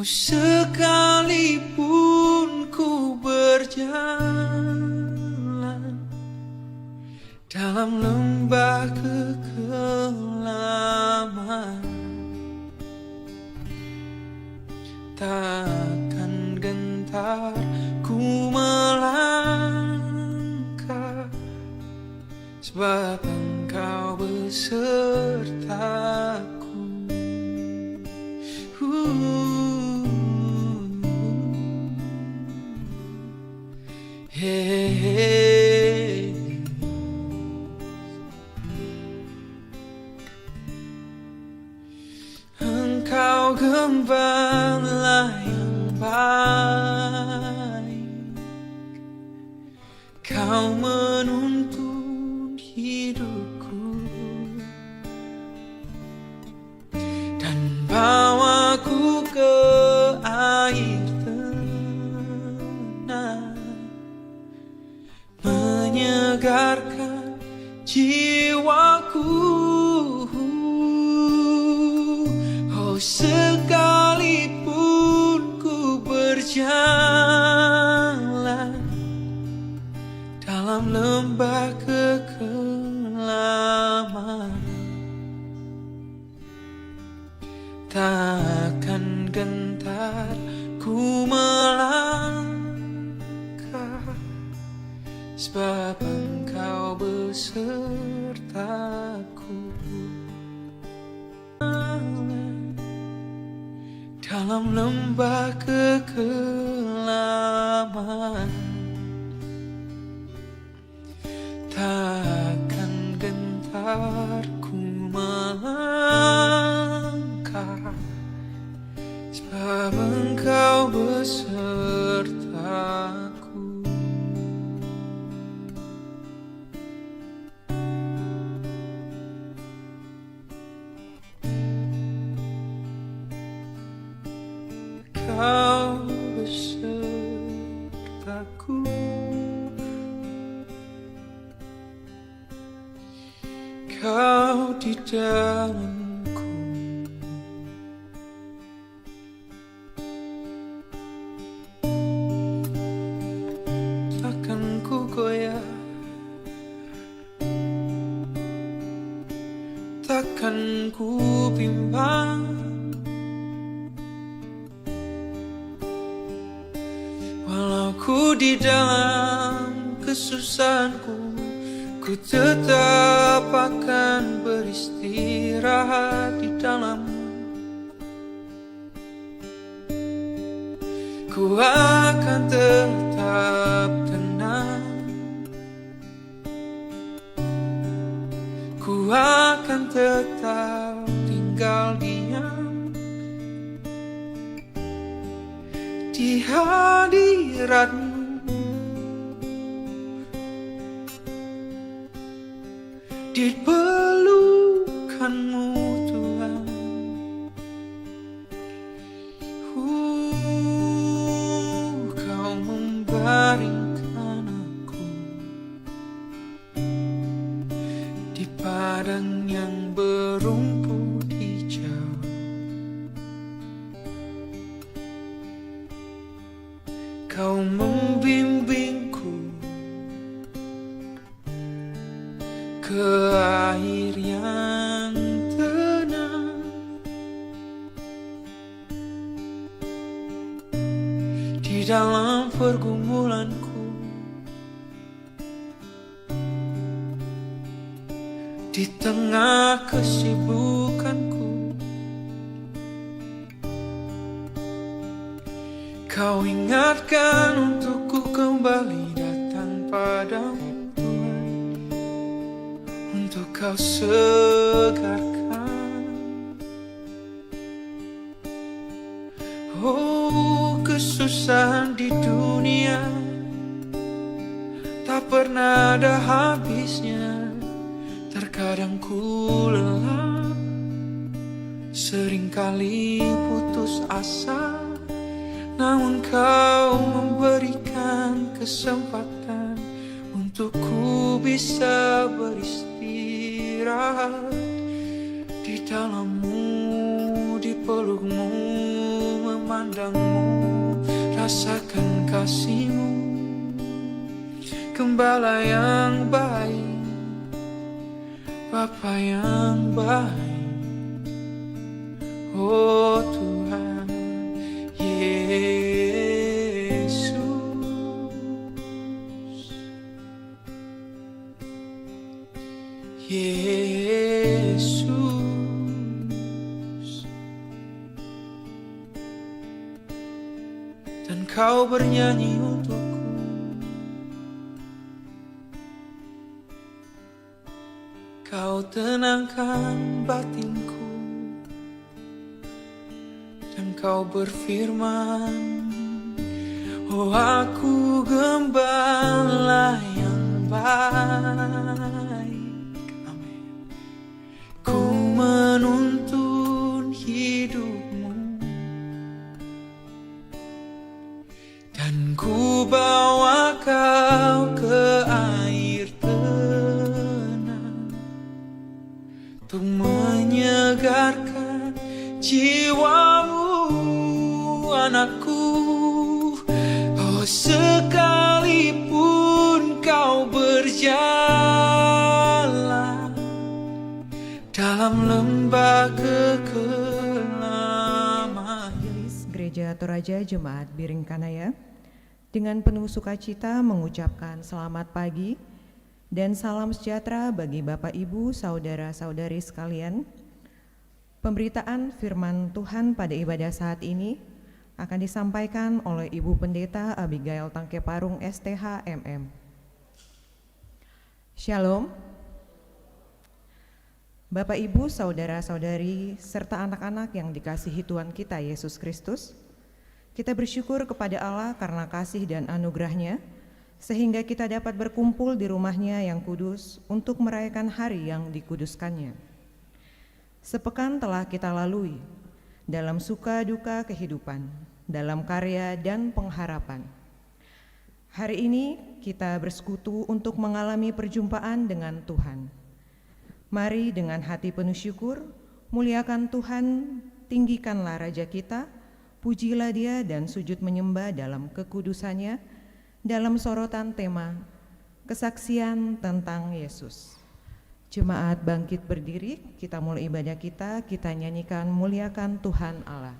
Oh, sekalipun ku berjalan dalam lembah kekelaman, takkan gentar ku melangkah, sebab Engkau besertaku. Hey, Engkau gembala yang baik, Kau menuntun hidupku dan bawaku ke air tenang, menyegarkan jiwaku. Oh, sekalipun ku berjalan dalam lembah kekelaman, takkan gentar ku melangkah, sebab Engkau besertaku. Dalam lembah kekelaman, takkan gentar ku melangkah, sebab Engkau besertaku. Kau besertaku, Kau di dalamku, takkan ku goyah, takkan ku bimbang, walau ku di dalam kesusahanku, ku tetap akan beristirahat di dalam-Mu. Ku akan tetap tenang, ku akan tetap tinggal diam di hadirat-Mu. Di pelukan-Mu Tuhan, Kau membaringkan aku di padang yang berumput hijau. Kau membimbingku ke air yang tenang, di dalam pergumulanku, di tengah kesibukanku, Kau ingatkan untukku kembali datang padamu, untuk Kau segarkan. Oh, kesusahan di dunia tak pernah ada habisnya. Terkadang ku lelah, seringkali putus asa, namun Kau memberikan kesempatan untuk ku bisa beristirahat di dalam-Mu, di peluk-Mu, memandang pandangmu, rasakan kasihmu, Gembala yang baik, Bapa yang baik, oh Tuhan Yesus. Yesus, dan kau bernyanyi untukku, kau tenangkan batinku, dan kau berfirman, oh aku gembala yang baik. Ku menuntun hidupmu, dan ku bawa kau ke air tenang, untuk menyegarkan jiwamu, anakku. Oh sekalipun kau berjalan dalam lembah kekelaman. Gereja Toraja Jemaat Biringkanaya dengan penuh sukacita mengucapkan selamat pagi dan salam sejahtera bagi Bapak Ibu, saudara-saudari sekalian. Pemberitaan firman Tuhan pada ibadah saat ini akan disampaikan oleh Ibu Pendeta Abigail Tangkeparung STH MM. Shalom. Bapak, Ibu, saudara-saudari, serta anak-anak yang dikasihi Tuhan kita Yesus Kristus, kita bersyukur kepada Allah karena kasih dan anugerah-Nya, sehingga kita dapat berkumpul di rumah-Nya yang kudus untuk merayakan hari yang dikuduskannya. Sepekan telah kita lalui dalam suka duka kehidupan, dalam karya dan pengharapan. Hari ini kita bersekutu untuk mengalami perjumpaan dengan Tuhan. Mari dengan hati penuh syukur, muliakan Tuhan, tinggikanlah Raja kita, pujilah Dia dan sujud menyembah dalam kekudusannya, dalam sorotan tema kesaksian tentang Yesus. Jemaat bangkit berdiri, kita mulai ibadah kita nyanyikan muliakan Tuhan Allah.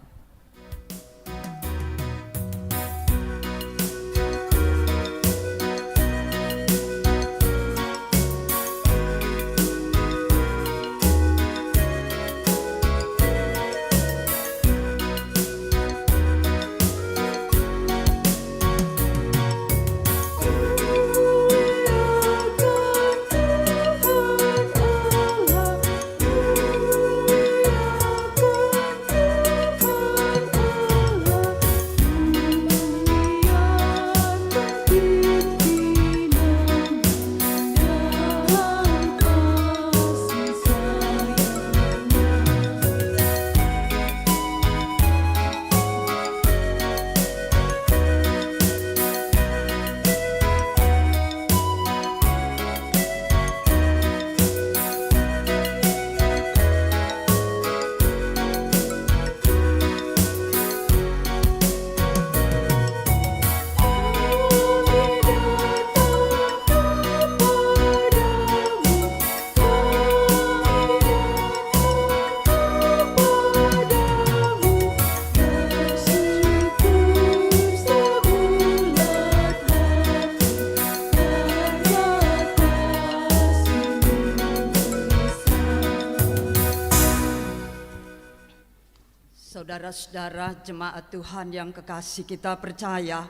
Saudara-saudara jemaat Tuhan yang kekasih, kita percaya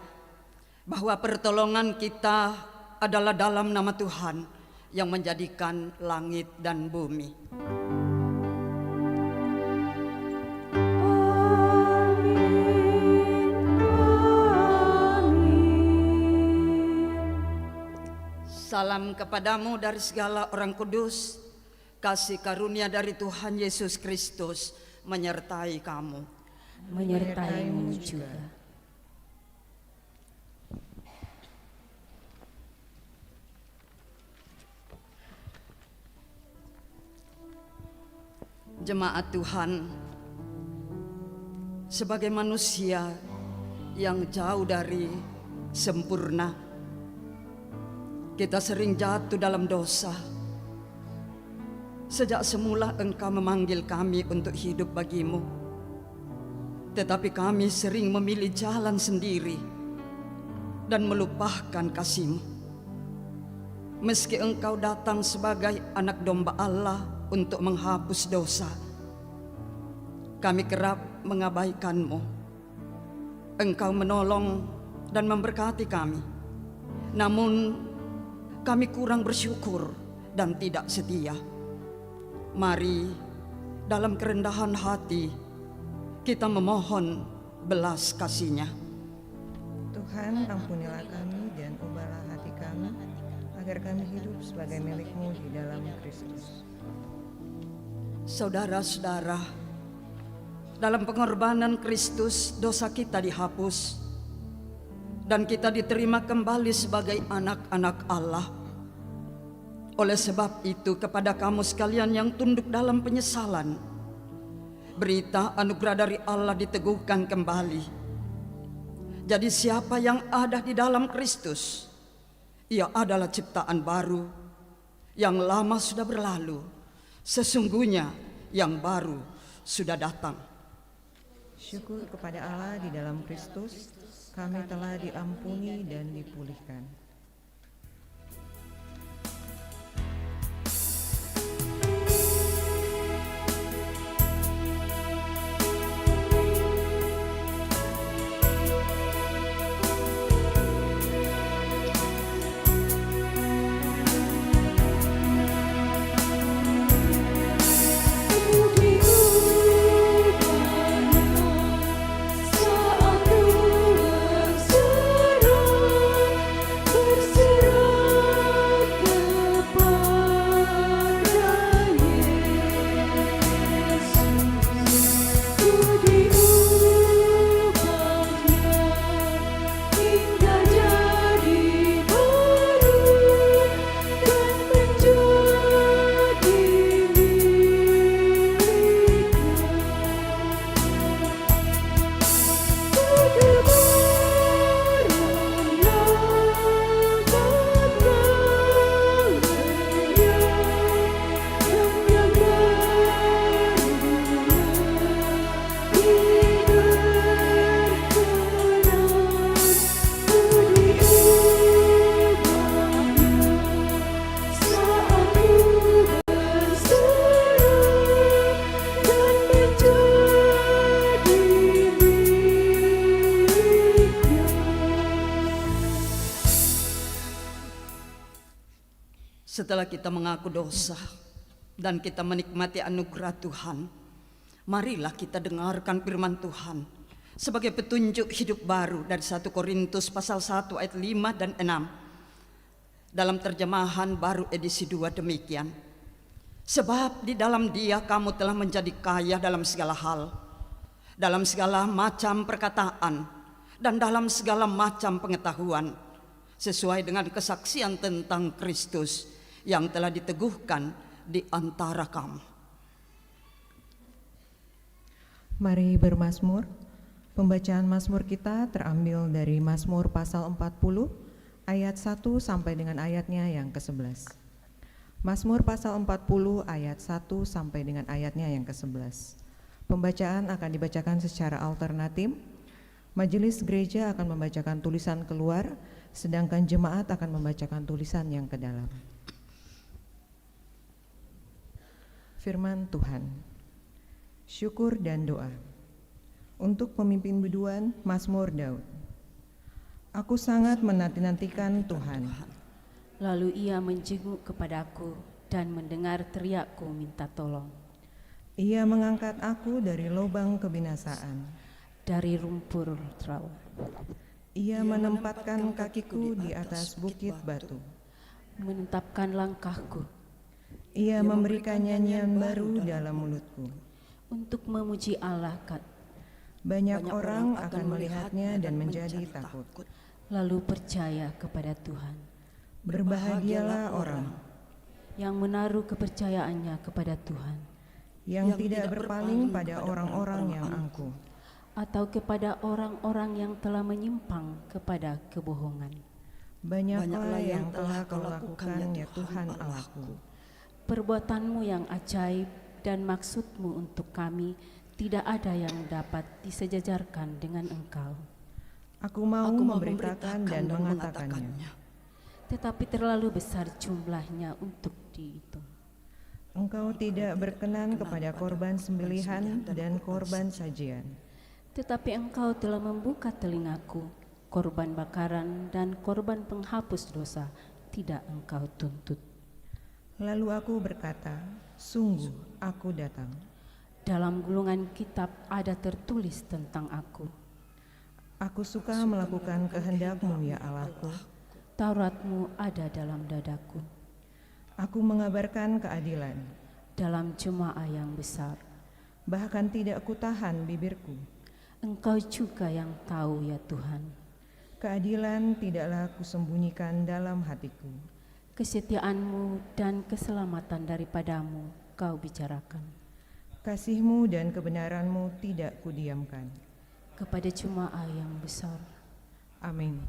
bahwa pertolongan kita adalah dalam nama Tuhan yang menjadikan langit dan bumi. Salam kepadamu dari segala orang kudus, kasih karunia dari Tuhan Yesus Kristus menyertai kamu. Menyertaimu juga. Jemaat Tuhan, sebagai manusia yang jauh dari sempurna, kita sering jatuh dalam dosa. Sejak semula Engkau memanggil kami untuk hidup bagimu, tetapi kami sering memilih jalan sendiri dan melupakan kasih-Mu. Meski Engkau datang sebagai anak domba Allah untuk menghapus dosa, kami kerap mengabaikan-Mu. Engkau menolong dan memberkati kami, namun kami kurang bersyukur dan tidak setia. Mari dalam kerendahan hati kita memohon belas kasih-Nya. Tuhan, ampunilah kami dan ubahlah hati kami, agar kami hidup sebagai milik-Mu di dalam Kristus. Saudara-saudara, dalam pengorbanan Kristus dosa kita dihapus dan kita diterima kembali sebagai anak-anak Allah. Oleh sebab itu, kepada kamu sekalian yang tunduk dalam penyesalan, berita anugerah dari Allah diteguhkan kembali. Jadi siapa yang ada di dalam Kristus, ia adalah ciptaan baru. Yang lama sudah berlalu, sesungguhnya yang baru sudah datang. Syukur kepada Allah, di dalam Kristus kami telah diampuni dan dipulihkan. Setelah kita mengaku dosa dan kita menikmati anugerah Tuhan, marilah kita dengarkan firman Tuhan sebagai petunjuk hidup baru dari 1 Korintus pasal 1 ayat 5 dan 6. Dalam terjemahan baru edisi 2 demikian. Sebab di dalam Dia kamu telah menjadi kaya dalam segala hal, dalam segala macam perkataan dan dalam segala macam pengetahuan, sesuai dengan kesaksian tentang Kristus yang telah diteguhkan di antara kamu. Mari bermazmur. Pembacaan mazmur kita terambil dari Mazmur pasal 40 ayat 1 sampai dengan ayatnya yang ke-11. Mazmur pasal 40 ayat 1 sampai dengan ayatnya yang ke-11. Pembacaan akan dibacakan secara alternatif. Majelis gereja akan membacakan tulisan keluar, sedangkan jemaat akan membacakan tulisan yang ke dalam. Firman Tuhan. Syukur dan doa. Untuk pemimpin biduan, Mazmur Daud. Aku sangat menanti-nantikan Tuhan. Lalu Ia menjenguk kepadaku dan mendengar teriakku minta tolong. Ia mengangkat aku dari lubang kebinasaan, dari lumpur rawa. Ia menempatkan kakiku di atas bukit batu, menetapkan langkahku Ia memberikan nyanyian baru dalam mulutku. untuk memuji Allah. Banyak orang akan melihatnya dan menjadi takut. Lalu percaya kepada Tuhan. Berbahagialah orang yang menaruh kepercayaannya kepada Tuhan, yang tidak berpaling pada orang-orang yang angkuh. atau kepada orang-orang yang telah menyimpang kepada kebohongan. Banyaklah yang telah kau lakukan, ya Tuhan Allahku. Perbuatanmu yang ajaib dan maksudmu untuk kami tidak ada yang dapat disejajarkan dengan Engkau. Aku mau memberitakan dan mengatakannya. Tetapi terlalu besar jumlahnya untuk dihitung. Engkau tidak berkenan kepada korban sembelihan dan korban sajian. Tetapi Engkau telah membuka telingaku, korban bakaran dan korban penghapus dosa tidak Engkau tuntut. Lalu aku berkata, sungguh aku datang. Dalam gulungan kitab ada tertulis tentang aku. Aku suka melakukan kehendak-Mu, ya Allahku. Tauratmu ada dalam dadaku. Aku mengabarkan keadilan. Dalam jemaah yang besar, Bahkan tidak kutahan bibirku. Engkau juga yang tahu, ya Tuhan. Keadilan tidaklah kusembunyikan dalam hatiku. Kesetiaanmu dan keselamatan daripadamu kau bicarakan. Kasih-Mu dan kebenaran-Mu tidak kudiamkan. Kepada jemaah yang besar. Amin.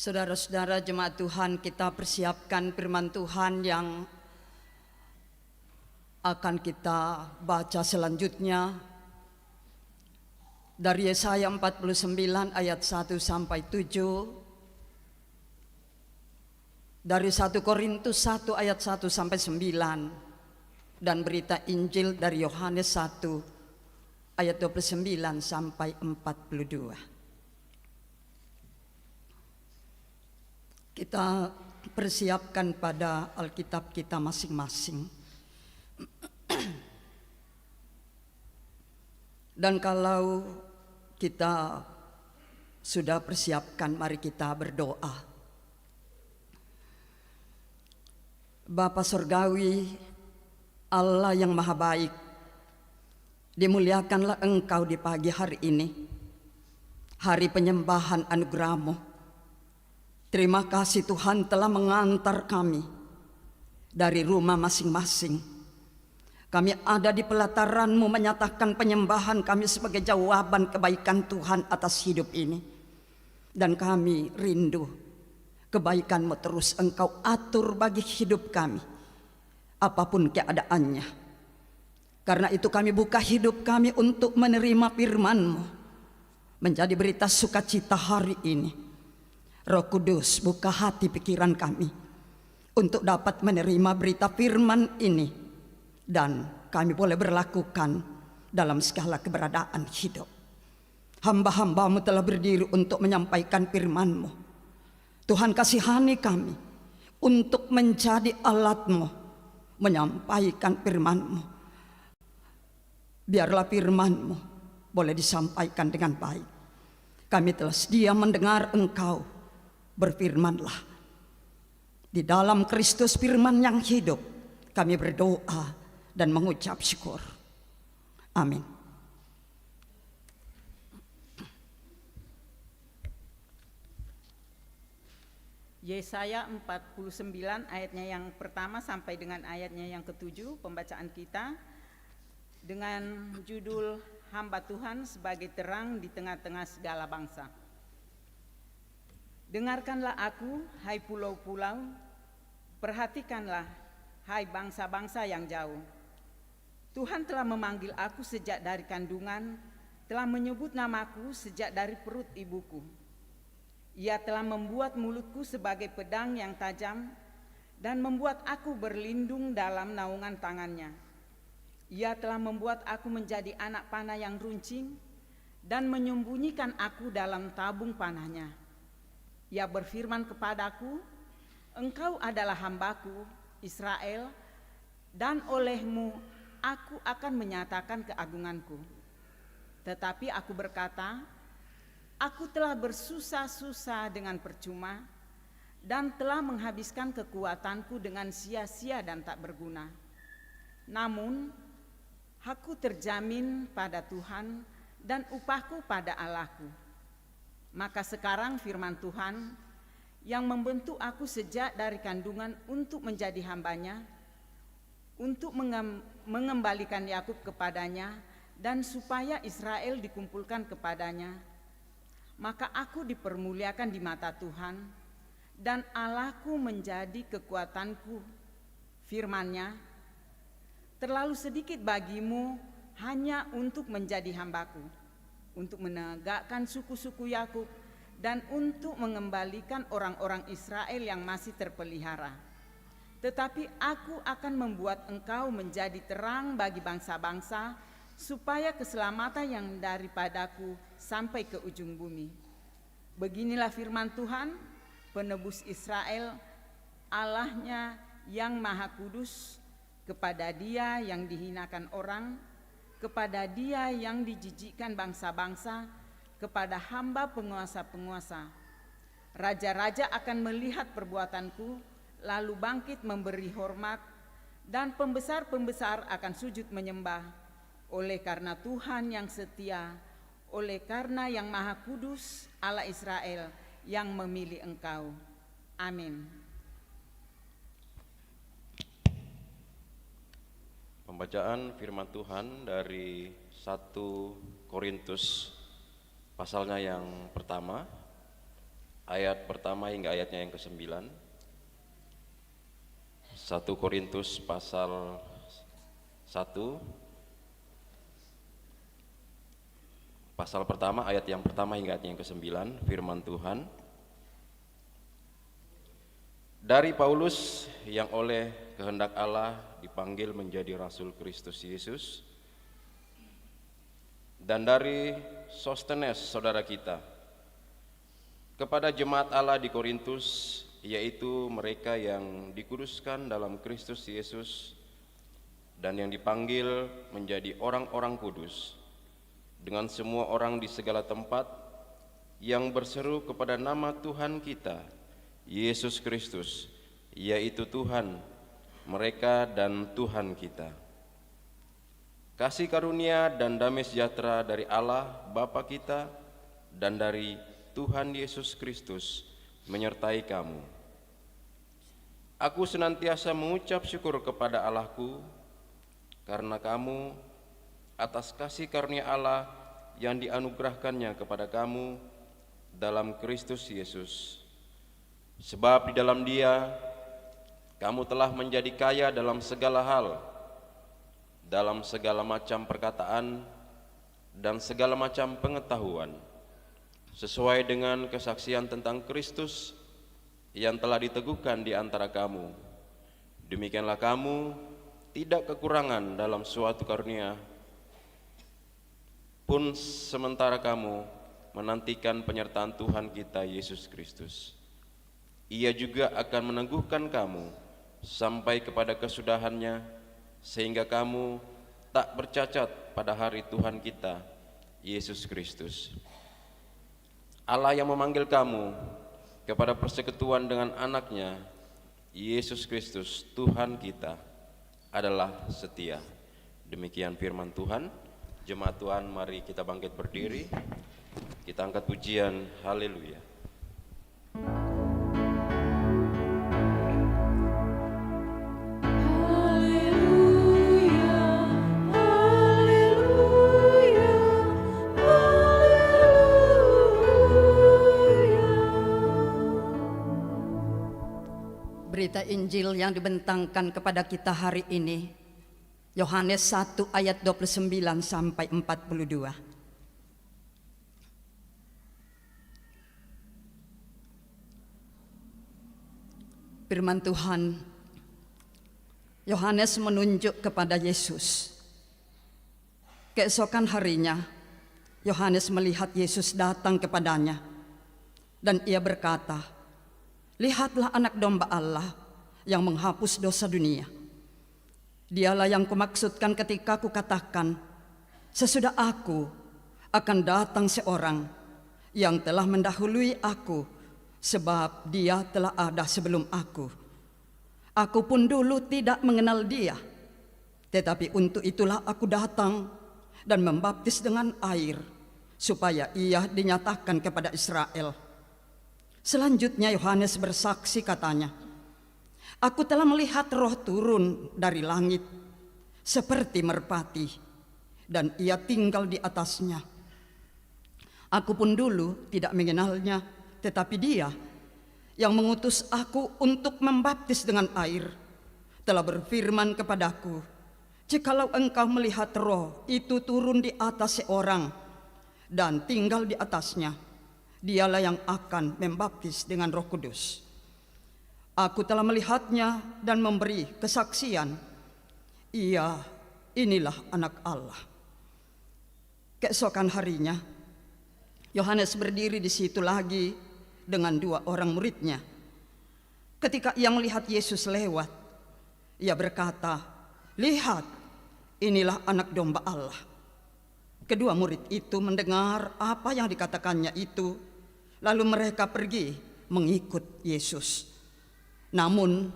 Saudara-saudara jemaat Tuhan, kita persiapkan firman Tuhan yang akan kita baca selanjutnya dari Yesaya 49 ayat 1 sampai 7, dari 1 Korintus 1 ayat 1 sampai 9, dan berita Injil dari Yohanes 1 ayat 29 sampai 42. Kita persiapkan pada Alkitab kita masing-masing. Dan kalau kita sudah persiapkan, mari kita berdoa. Bapa Surgawi, Allah yang Maha Baik, dimuliakanlah Engkau di pagi hari ini, hari penyembahan anugerah-Mu. Terima kasih Tuhan telah mengantar kami dari rumah masing-masing Kami ada di pelataran-Mu menyatakan penyembahan kami sebagai jawaban kebaikan Tuhan atas hidup ini. Dan kami rindu kebaikan-Mu terus Engkau atur bagi hidup kami, apapun keadaannya. Karena itu kami buka hidup kami untuk menerima firman-Mu, menjadi berita sukacita hari ini. Roh Kudus, buka hati pikiran kami untuk dapat menerima berita firman ini, dan kami boleh berlakukan dalam segala keberadaan hidup. Hamba-hamba-Mu telah berdiri untuk menyampaikan firman-Mu. Tuhan kasihani kami untuk menjadi alat-Mu menyampaikan firman-Mu. Biarlah firman-Mu boleh disampaikan dengan baik. Kami telah sedia mendengar Engkau. Berfirmanlah. Di dalam Kristus firman yang hidup, kami berdoa dan mengucap syukur. Amin. Yesaya 49 ayatnya yang pertama sampai dengan ayatnya yang ke-7, pembacaan kita dengan judul Hamba Tuhan sebagai terang di tengah-tengah segala bangsa. Dengarkanlah aku, hai pulau-pulau, perhatikanlah, hai bangsa-bangsa yang jauh. Tuhan telah memanggil aku sejak dari kandungan, telah menyebut namaku sejak dari perut ibuku. Ia telah membuat mulutku sebagai pedang yang tajam dan membuat aku berlindung dalam naungan tangannya. Ia telah membuat aku menjadi anak panah yang runcing dan menyembunyikan aku dalam tabung panahnya. Ia berfirman kepadaku, engkau adalah hambaku, Israel, dan olehmu aku akan menyatakan keagunganku. Tetapi aku berkata, aku telah bersusah-susah dengan percuma dan telah menghabiskan kekuatanku dengan sia-sia dan tak berguna. Namun, aku terjamin pada Tuhan dan upahku pada Allahku. Maka sekarang firman Tuhan yang membentuk aku sejak dari kandungan untuk menjadi hambanya, untuk mengembalikan Yakub kepadanya dan supaya Israel dikumpulkan kepadanya. Maka aku dipermuliakan di mata Tuhan dan Allahku menjadi kekuatanku. Firman-Nya, terlalu sedikit bagimu hanya untuk menjadi hambaku, untuk menegakkan suku-suku Yakub dan untuk mengembalikan orang-orang Israel yang masih terpelihara. Tetapi aku akan membuat engkau menjadi terang bagi bangsa-bangsa, supaya keselamatan yang daripadaku sampai ke ujung bumi. Beginilah firman Tuhan, penebus Israel, Allahnya yang Maha Kudus, kepada Dia yang dihinakan orang, kepada Dia yang dijijikkan bangsa-bangsa, kepada hamba penguasa-penguasa. Raja-raja akan melihat perbuatanku, lalu bangkit memberi hormat, dan pembesar-pembesar akan sujud menyembah, oleh karena Tuhan yang setia, oleh karena yang Maha Kudus, Allah Israel, yang memilih engkau. Amin. Pembacaan firman Tuhan dari 1 Korintus pasalnya yang pertama, ayat pertama hingga ayatnya yang ke-9. 1 Korintus pasal 1, pasal pertama, ayat yang pertama hingga ayat yang ke-9, firman Tuhan. Dari Paulus yang oleh kehendak Allah dipanggil menjadi Rasul Kristus Yesus, dan dari Sostenes saudara kita, kepada jemaat Allah di Korintus, yaitu mereka yang dikuduskan dalam Kristus Yesus dan yang dipanggil menjadi orang-orang kudus, dengan semua orang di segala tempat yang berseru kepada nama Tuhan kita, Yesus Kristus, yaitu Tuhan mereka dan Tuhan kita. Kasih karunia dan damai sejahtera dari Allah Bapa kita dan dari Tuhan Yesus Kristus menyertai kamu. Aku senantiasa mengucap syukur kepada Allahku karena kamu atas kasih karunia Allah yang dianugerahkannya kepada kamu dalam Kristus Yesus. Sebab di dalam Dia kamu telah menjadi kaya dalam segala hal, dalam segala macam perkataan dan segala macam pengetahuan, sesuai dengan kesaksian tentang Kristus yang telah diteguhkan di antara kamu. Demikianlah kamu tidak kekurangan dalam suatu karunia pun sementara kamu menantikan penyertaan Tuhan kita Yesus Kristus. Ia juga akan meneguhkan kamu sampai kepada kesudahannya, sehingga kamu tak bercacat pada hari Tuhan kita Yesus Kristus. Allah yang memanggil kamu kepada persekutuan dengan anaknya Yesus Kristus Tuhan kita adalah setia. Demikian firman Tuhan. Jemaat Tuhan, mari kita bangkit berdiri, kita angkat pujian haleluya. Berita Injil yang dibentangkan kepada kita hari ini, Yohanes 1 ayat 29 sampai 42. Firman Tuhan, Yohanes menunjuk kepada Yesus. Keesokan harinya, Yohanes melihat Yesus datang kepadanya, dan ia berkata, "Lihatlah anak domba Allah yang menghapus dosa dunia. Dialah yang kumaksudkan ketika kukatakan, sesudah aku akan datang seorang yang telah mendahului aku, sebab dia telah ada sebelum aku. Aku pun dulu tidak mengenal dia, tetapi untuk itulah aku datang dan membaptis dengan air, supaya ia dinyatakan kepada Israel." Selanjutnya Yohanes bersaksi, katanya, "Aku telah melihat Roh turun dari langit seperti merpati, dan ia tinggal di atasnya. Aku pun dulu tidak mengenalnya, tetapi dia yang mengutus aku untuk membaptis dengan air telah berfirman kepadaku, jikalau engkau melihat Roh itu turun di atas seorang dan tinggal di atasnya, dialah yang akan membaptis dengan Roh Kudus. Aku telah melihatnya dan memberi kesaksian, inilah anak Allah." Keesokan harinya, Yohanes berdiri di situ lagi dengan 2 orang muridnya. Ketika ia melihat Yesus lewat, ia berkata, "Lihat, inilah anak domba Allah." Kedua murid itu mendengar apa yang dikatakannya itu, lalu mereka pergi mengikut Yesus. Namun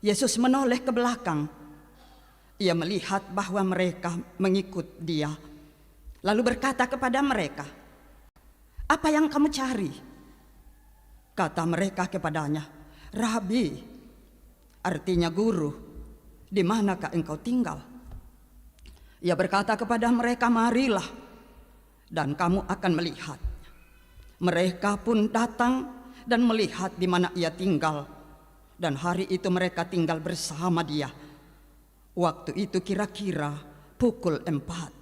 Yesus menoleh ke belakang. Ia melihat bahwa mereka mengikut dia, lalu berkata kepada mereka, "Apa yang kamu cari?" Kata mereka kepadanya, "Rabi," artinya guru, "di manakah engkau tinggal?" Ia berkata kepada mereka, "Marilah, dan kamu akan melihat." Mereka pun datang dan melihat di mana ia tinggal, dan hari itu mereka tinggal bersama dia. Waktu itu kira-kira pukul 4.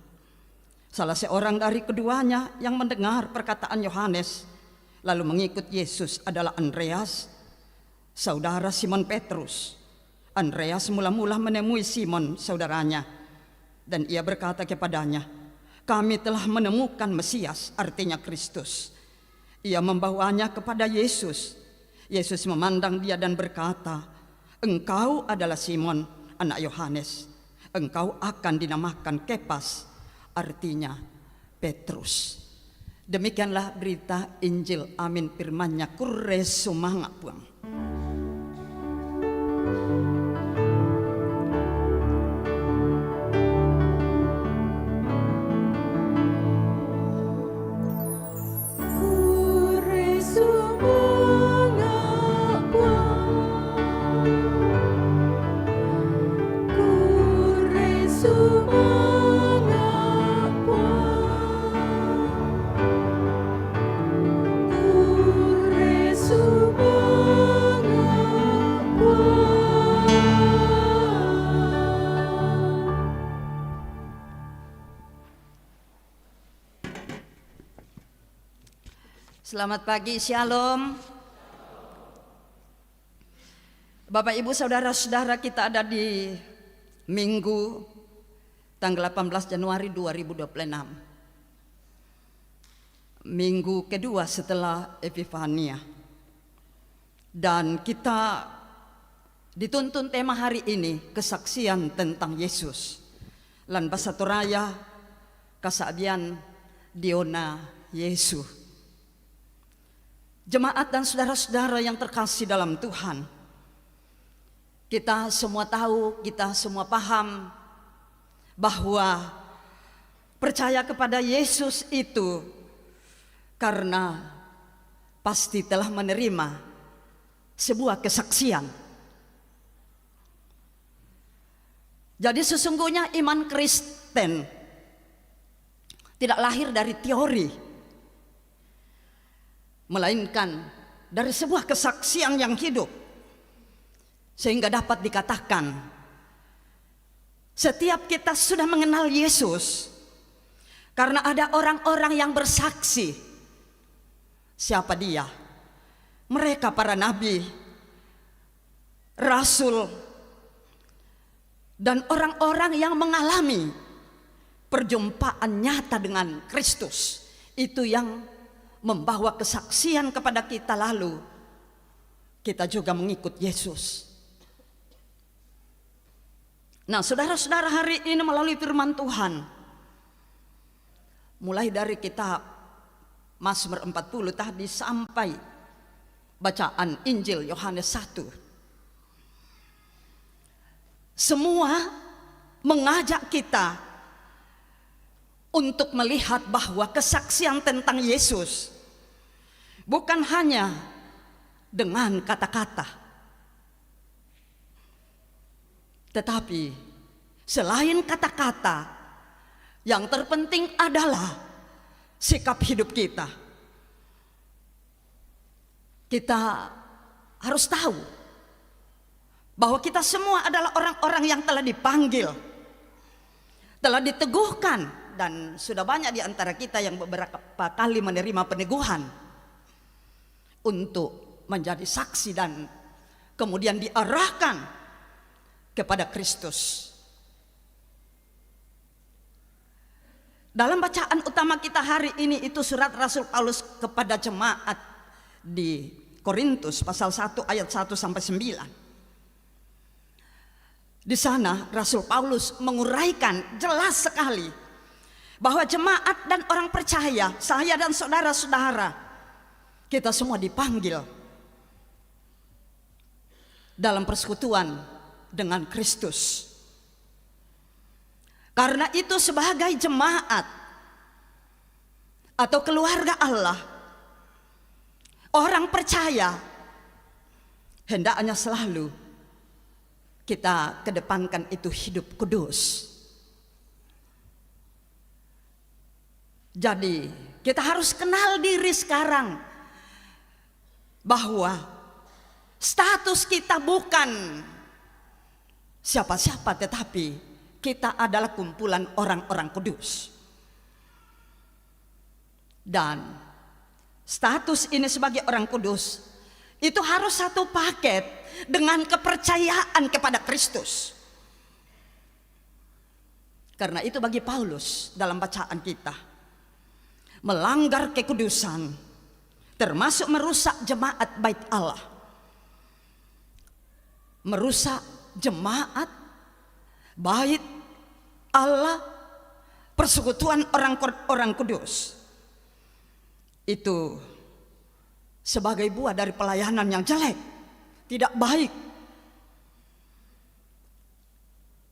Salah seorang dari keduanya yang mendengar perkataan Yohanes lalu mengikut Yesus adalah Andreas, saudara Simon Petrus. Andreas mula-mula menemui Simon saudaranya, dan ia berkata kepadanya, "Kami telah menemukan Mesias," artinya Kristus. Ia membawanya kepada Yesus. Yesus memandang dia dan berkata, "Engkau adalah Simon, anak Yohanes. Engkau akan dinamakan Kepas," artinya Petrus. Demikianlah berita Injil. Amin. Firman-Nya kure sumangak buang. Yesus Selamat pagi, Shalom. Bapak Ibu saudara-saudara, kita ada di Minggu tanggal 18 Januari 2026. Minggu kedua setelah Epifania. Dan kita dituntun tema hari ini kesaksian tentang Yesus. Lan bahasa Toraya kasabian Diona Yesus. Jemaat dan saudara-saudara yang terkasih dalam Tuhan, kita semua tahu, kita semua paham bahwa percaya kepada Yesus itu karena pasti telah menerima sebuah kesaksian. Jadi sesungguhnya iman Kristen tidak lahir dari teori, melainkan dari sebuah kesaksian yang hidup, sehingga dapat dikatakan setiap kita sudah mengenal Yesus karena ada orang-orang yang bersaksi. Siapa dia? Mereka para nabi, rasul, dan orang-orang yang mengalami perjumpaan nyata dengan Kristus. Itu yang membawa kesaksian kepada kita, lalu kita juga mengikut Yesus. Nah, saudara-saudara, hari ini melalui firman Tuhan, mulai dari kitab Mazmur 40 tadi sampai bacaan Injil Yohanes 1, semua mengajak kita untuk melihat bahwa kesaksian tentang Yesus bukan hanya dengan kata-kata, tetapi selain kata-kata, yang terpenting adalah sikap hidup kita. Kita harus tahu bahwa kita semua adalah orang-orang yang telah dipanggil, telah diteguhkan. Dan sudah banyak di antara kita yang beberapa kali menerima peneguhan untuk menjadi saksi dan kemudian diarahkan kepada Kristus. Dalam bacaan utama kita hari ini itu surat Rasul Paulus kepada jemaat di Korintus pasal 1 ayat 1 sampai 9. Di sana Rasul Paulus menguraikan jelas sekali bahwa jemaat dan orang percaya, saya dan saudara-saudara, kita semua dipanggil dalam persekutuan dengan Kristus. Karena itu sebagai jemaat atau keluarga Allah, orang percaya hendaknya selalu kita kedepankan itu hidup kudus. Jadi kita harus kenal diri sekarang bahwa status kita bukan siapa-siapa, tetapi kita adalah kumpulan orang-orang kudus. Dan status ini sebagai orang kudus itu harus satu paket dengan kepercayaan kepada Kristus. Karena itu bagi Paulus dalam bacaan kita, melanggar kekudusan termasuk merusak jemaat bait Allah, merusak jemaat bait Allah, persekutuan orang kudus, itu sebagai buah dari pelayanan yang jelek, tidak baik.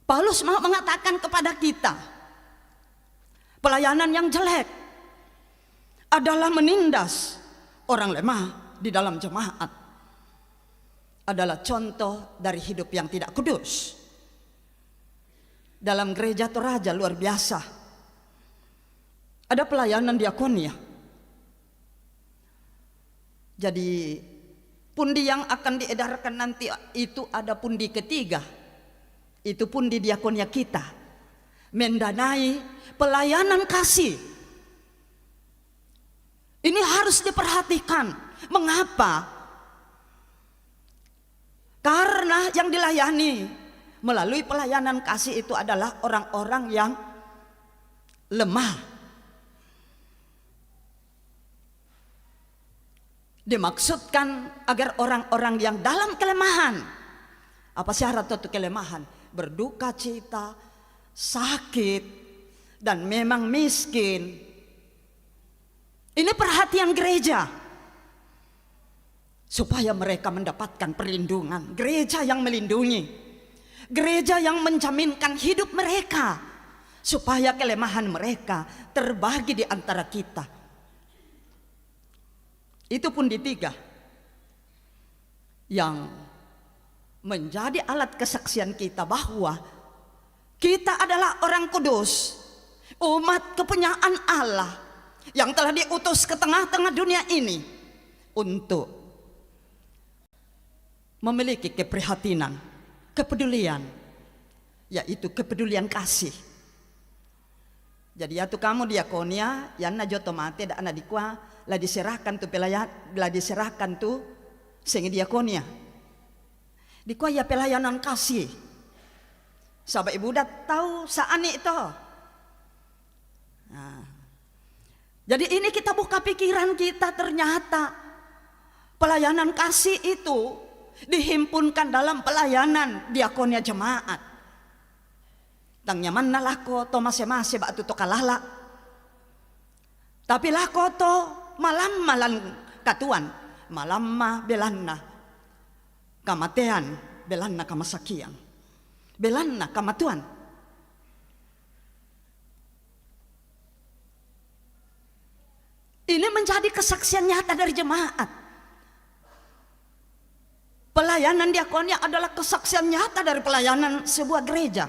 Paulus mau mengatakan kepada kita, pelayanan yang jelek adalah menindas orang lemah di dalam jemaat, adalah contoh dari hidup yang tidak kudus. Dalam gereja Toraja luar biasa, ada pelayanan diakonia. Jadi pundi yang akan diedarkan nanti itu ada pundi ketiga, itu pundi diakonia kita, mendanai pelayanan kasih Ini harus diperhatikan. Mengapa? Karena yang dilayani melalui pelayanan kasih itu adalah orang-orang yang lemah. Dimaksudkan agar orang-orang yang dalam kelemahan. Apa syarat untuk kelemahan? Berduka cita, sakit, dan memang miskin. Ini perhatian gereja, supaya mereka mendapatkan perlindungan. Gereja yang melindungi, gereja yang menjaminkan hidup mereka, supaya kelemahan mereka terbagi di antara kita. Itu pun di tiga yang menjadi alat kesaksian kita bahwa kita adalah orang kudus, umat kepunyaan Allah yang telah diutus ke tengah-tengah dunia ini untuk memiliki keprihatinan, kepedulian, yaitu kepedulian kasih. Jadi ya tu kamu diakonia, yang najoto mate dan anak dikwa lah diserahkan tu pelayan, lah diserahkan tu sehingga diakonia. Dikwa ya pelayanan kasih. Sahabat ibu dah tahu saani itu. Nah, jadi ini kita buka pikiran kita, ternyata pelayanan kasih itu dihimpunkan dalam pelayanan diakonia jemaat. Tang nyaman na lako to mase-mase batu to kalala. Tapi lako to malam malan katuan, malam ma belanna kamatean, belanna kamasakian, belanna kamatuan. Ini menjadi kesaksian nyata dari jemaat. Pelayanan diakonia adalah kesaksian nyata dari pelayanan sebuah gereja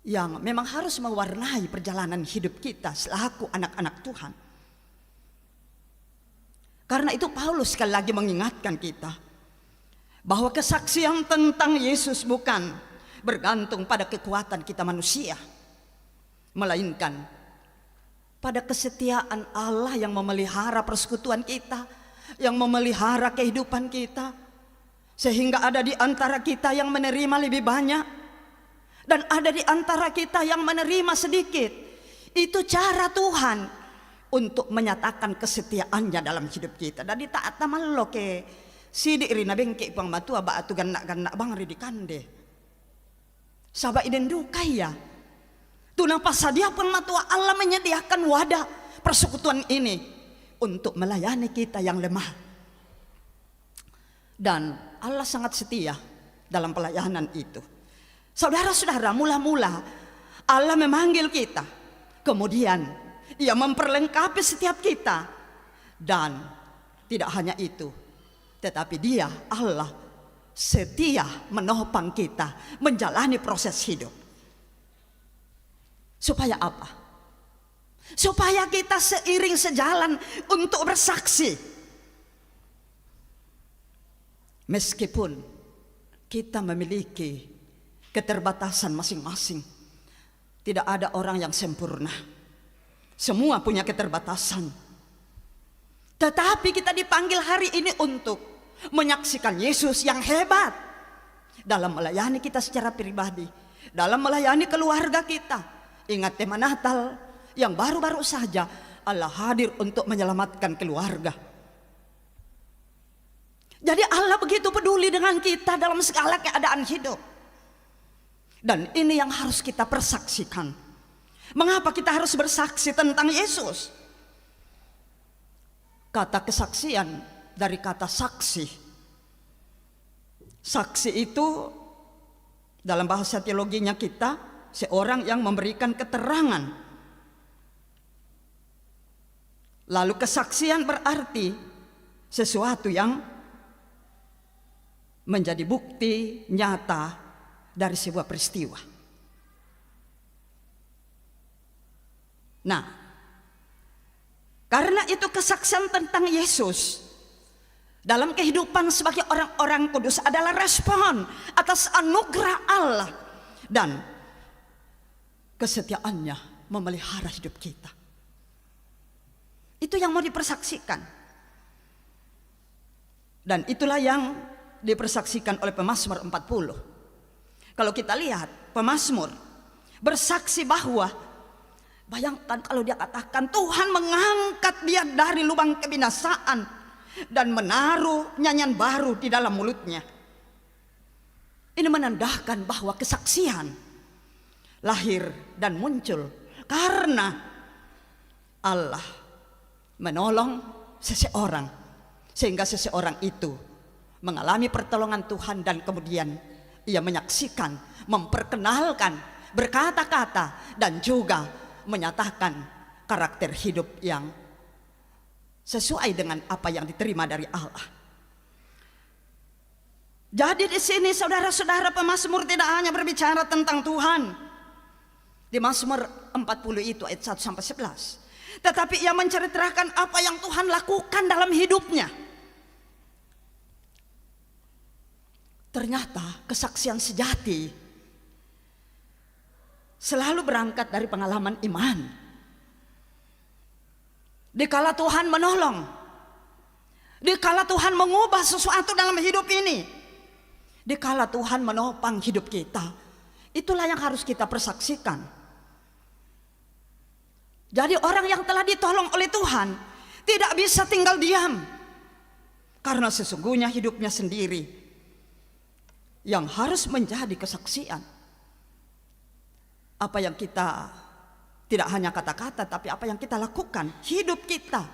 yang memang harus mewarnai perjalanan hidup kita selaku anak-anak Tuhan. Karena itu Paulus sekali lagi mengingatkan kita bahwa kesaksian tentang Yesus bukan bergantung pada kekuatan kita manusia, melainkan pada kesetiaan Allah yang memelihara persekutuan kita, yang memelihara kehidupan kita, sehingga ada di antara kita yang menerima lebih banyak dan ada di antara kita yang menerima sedikit. Itu cara Tuhan untuk menyatakan kesetiaannya dalam hidup kita. Dan tak tamallo ke sidik rina bengke pang matua ba atu gannak-gannak bang ri kande. Saba idendukai ya. Tunang pasadia pun matua Allah menyediakan wadah persekutuan ini untuk melayani kita yang lemah. Dan Allah sangat setia dalam pelayanan itu. Saudara-saudara, mula-mula Allah memanggil kita, kemudian Ia memperlengkapi setiap kita, dan tidak hanya itu, tetapi Dia, Allah, setia menopang kita menjalani proses hidup. Supaya apa? Supaya kita seiring sejalan untuk bersaksi. Meskipun kita memiliki keterbatasan masing-masing, tidak ada orang yang sempurna. Semua punya keterbatasan. Tetapi kita dipanggil hari ini untuk menyaksikan Yesus yang hebat dalam melayani kita secara pribadi, dalam melayani keluarga kita. Ingat tema Natal yang baru-baru saja Allah hadir untuk menyelamatkan keluarga. Jadi Allah begitu peduli dengan kita dalam segala keadaan hidup. Dan ini yang harus kita persaksikan. Mengapa kita harus bersaksi tentang Yesus? Kata kesaksian dari kata saksi. Saksi itu dalam bahasa teologinya kita, seorang yang memberikan keterangan. Lalu kesaksian berarti sesuatu yang menjadi bukti nyata dari sebuah peristiwa. Nah, karena itu kesaksian tentang Yesus dalam kehidupan sebagai orang-orang kudus adalah respon atas anugerah Allah dan kesetiaannya memelihara hidup kita. Itu yang mau dipersaksikan. Dan itulah yang dipersaksikan oleh pemazmur 40. Kalau kita lihat pemazmur bersaksi bahwa, bayangkan kalau dia katakan Tuhan mengangkat dia dari lubang kebinasaan dan menaruh nyanyian baru di dalam mulutnya. Ini menandakan bahwa kesaksian lahir dan muncul karena Allah menolong seseorang, sehingga seseorang itu mengalami pertolongan Tuhan dan kemudian ia menyaksikan, memperkenalkan, berkata-kata dan juga menyatakan karakter hidup yang sesuai dengan apa yang diterima dari Allah. Jadi di sini saudara-saudara, pemazmur tidak hanya berbicara tentang Tuhan. Di Mazmur 40 itu ayat 1 sampai 11. Tetapi ia menceritakan apa yang Tuhan lakukan dalam hidupnya. Ternyata kesaksian sejati selalu berangkat dari pengalaman iman. Dikala Tuhan menolong, dikala Tuhan mengubah sesuatu dalam hidup ini, dikala Tuhan menopang hidup kita, itulah yang harus kita persaksikan. Jadi orang yang telah ditolong oleh Tuhan tidak bisa tinggal diam, karena sesungguhnya hidupnya sendiri yang harus menjadi kesaksian. Apa yang kita, tidak hanya kata-kata, tapi apa yang kita lakukan, hidup kita,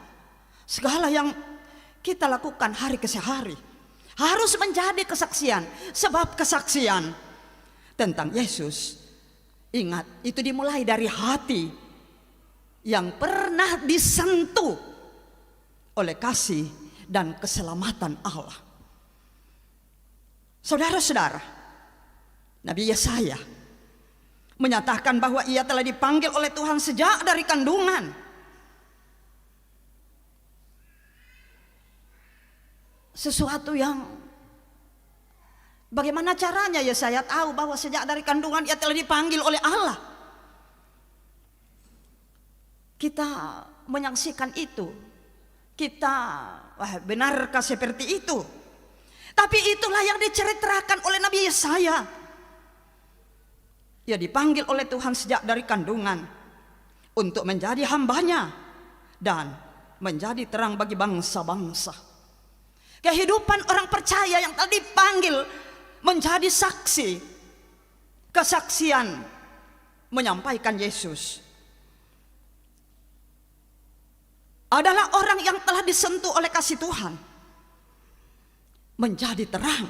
segala yang kita lakukan hari ke hari harus menjadi kesaksian. Sebab kesaksian tentang Yesus, ingat, itu dimulai dari hati yang pernah disentuh oleh kasih dan keselamatan Allah. Saudara-saudara, Nabi Yesaya menyatakan bahwa ia telah dipanggil oleh Tuhan sejak dari kandungan. Sesuatu yang, bagaimana caranya Yesaya tahu bahwa sejak dari kandungan ia telah dipanggil oleh Allah? Kita menyaksikan itu, kita, benarkah seperti itu? Tapi itulah yang diceritakan oleh Nabi Yesaya. Ia dipanggil oleh Tuhan sejak dari kandungan untuk menjadi hambanya dan menjadi terang bagi bangsa-bangsa. Kehidupan orang percaya yang telah dipanggil menjadi saksi, kesaksian menyampaikan Yesus, adalah orang yang telah disentuh oleh kasih Tuhan, menjadi terang.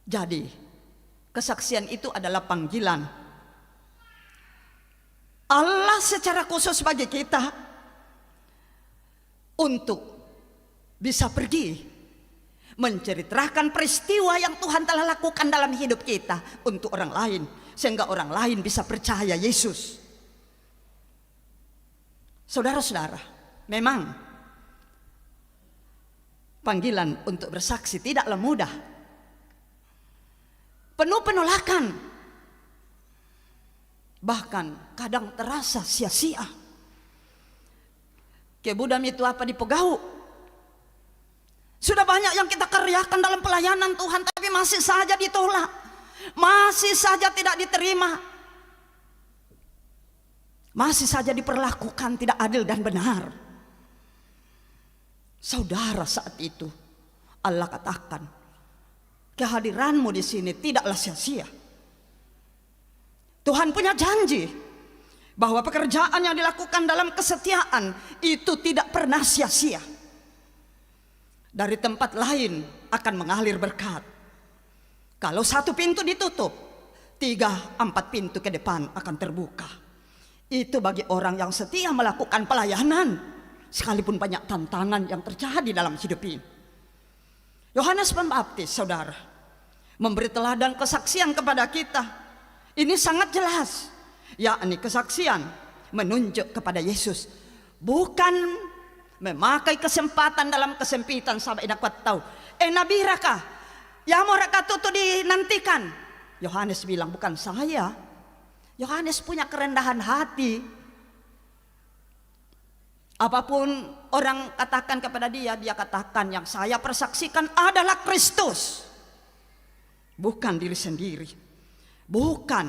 Jadi kesaksian itu adalah panggilan Allah secara khusus bagi kita untuk bisa pergi menceritakan peristiwa yang Tuhan telah lakukan dalam hidup kita untuk orang lain, sehingga orang lain bisa percaya Yesus. Saudara-saudara, memang panggilan untuk bersaksi tidaklah mudah, penuh penolakan, bahkan kadang terasa sia-sia. Kebudam itu apa di Pegau? Sudah banyak yang kita kerjakan dalam pelayanan Tuhan, tapi masih saja ditolak, masih saja tidak diterima, masih saja diperlakukan tidak adil dan benar. Saudara, saat itu Allah katakan, kehadiranmu di sini tidaklah sia-sia. Tuhan punya janji bahwa pekerjaan yang dilakukan dalam kesetiaan itu tidak pernah sia-sia. Dari tempat lain akan mengalir berkat. Kalau satu pintu ditutup, 3-4 pintu ke depan akan terbuka. Itu bagi orang yang setia melakukan pelayanan, sekalipun banyak tantangan yang terjadi dalam hidup ini. Yohanes Pembaptis, saudara, memberi teladan kesaksian kepada kita. Ini sangat jelas, yakni kesaksian menunjuk kepada Yesus, bukan memakai kesempatan dalam kesempitan sampai dapat tahu. Nabi raka, ya mau raka tutu dinantikan. Yohanes bilang, bukan saya. Yohanes punya kerendahan hati. Apapun orang katakan kepada dia, dia katakan yang saya persaksikan adalah Kristus. Bukan diri sendiri. Bukan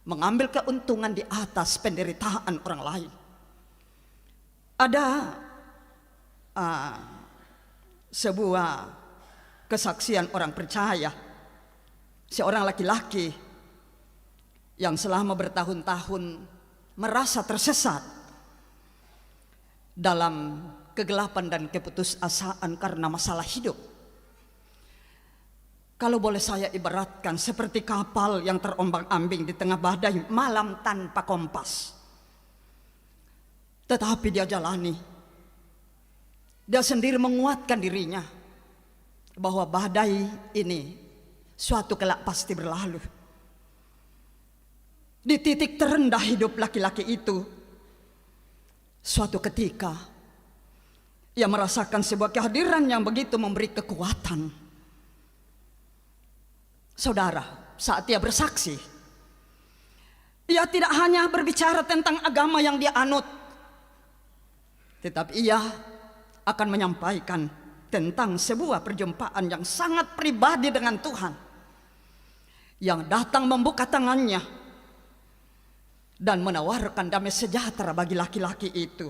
mengambil keuntungan di atas penderitaan orang lain. Ada sebuah kesaksian orang percaya. Seorang laki-laki yang selama bertahun-tahun merasa tersesat dalam kegelapan dan keputusasaan karena masalah hidup. Kalau boleh saya ibaratkan seperti kapal yang terombang-ambing di tengah badai malam tanpa kompas. Tetapi dia jalani. Dia sendiri menguatkan dirinya bahwa badai ini suatu kelak pasti berlalu. Di titik terendah hidup laki-laki itu, suatu ketika ia merasakan sebuah kehadiran yang begitu memberi kekuatan. Saudara, saat ia bersaksi, ia tidak hanya berbicara tentang agama yang dia anut, tetapi ia akan menyampaikan tentang sebuah perjumpaan yang sangat pribadi dengan Tuhan, yang datang membuka tangannya dan menawarkan damai sejahtera bagi laki-laki itu.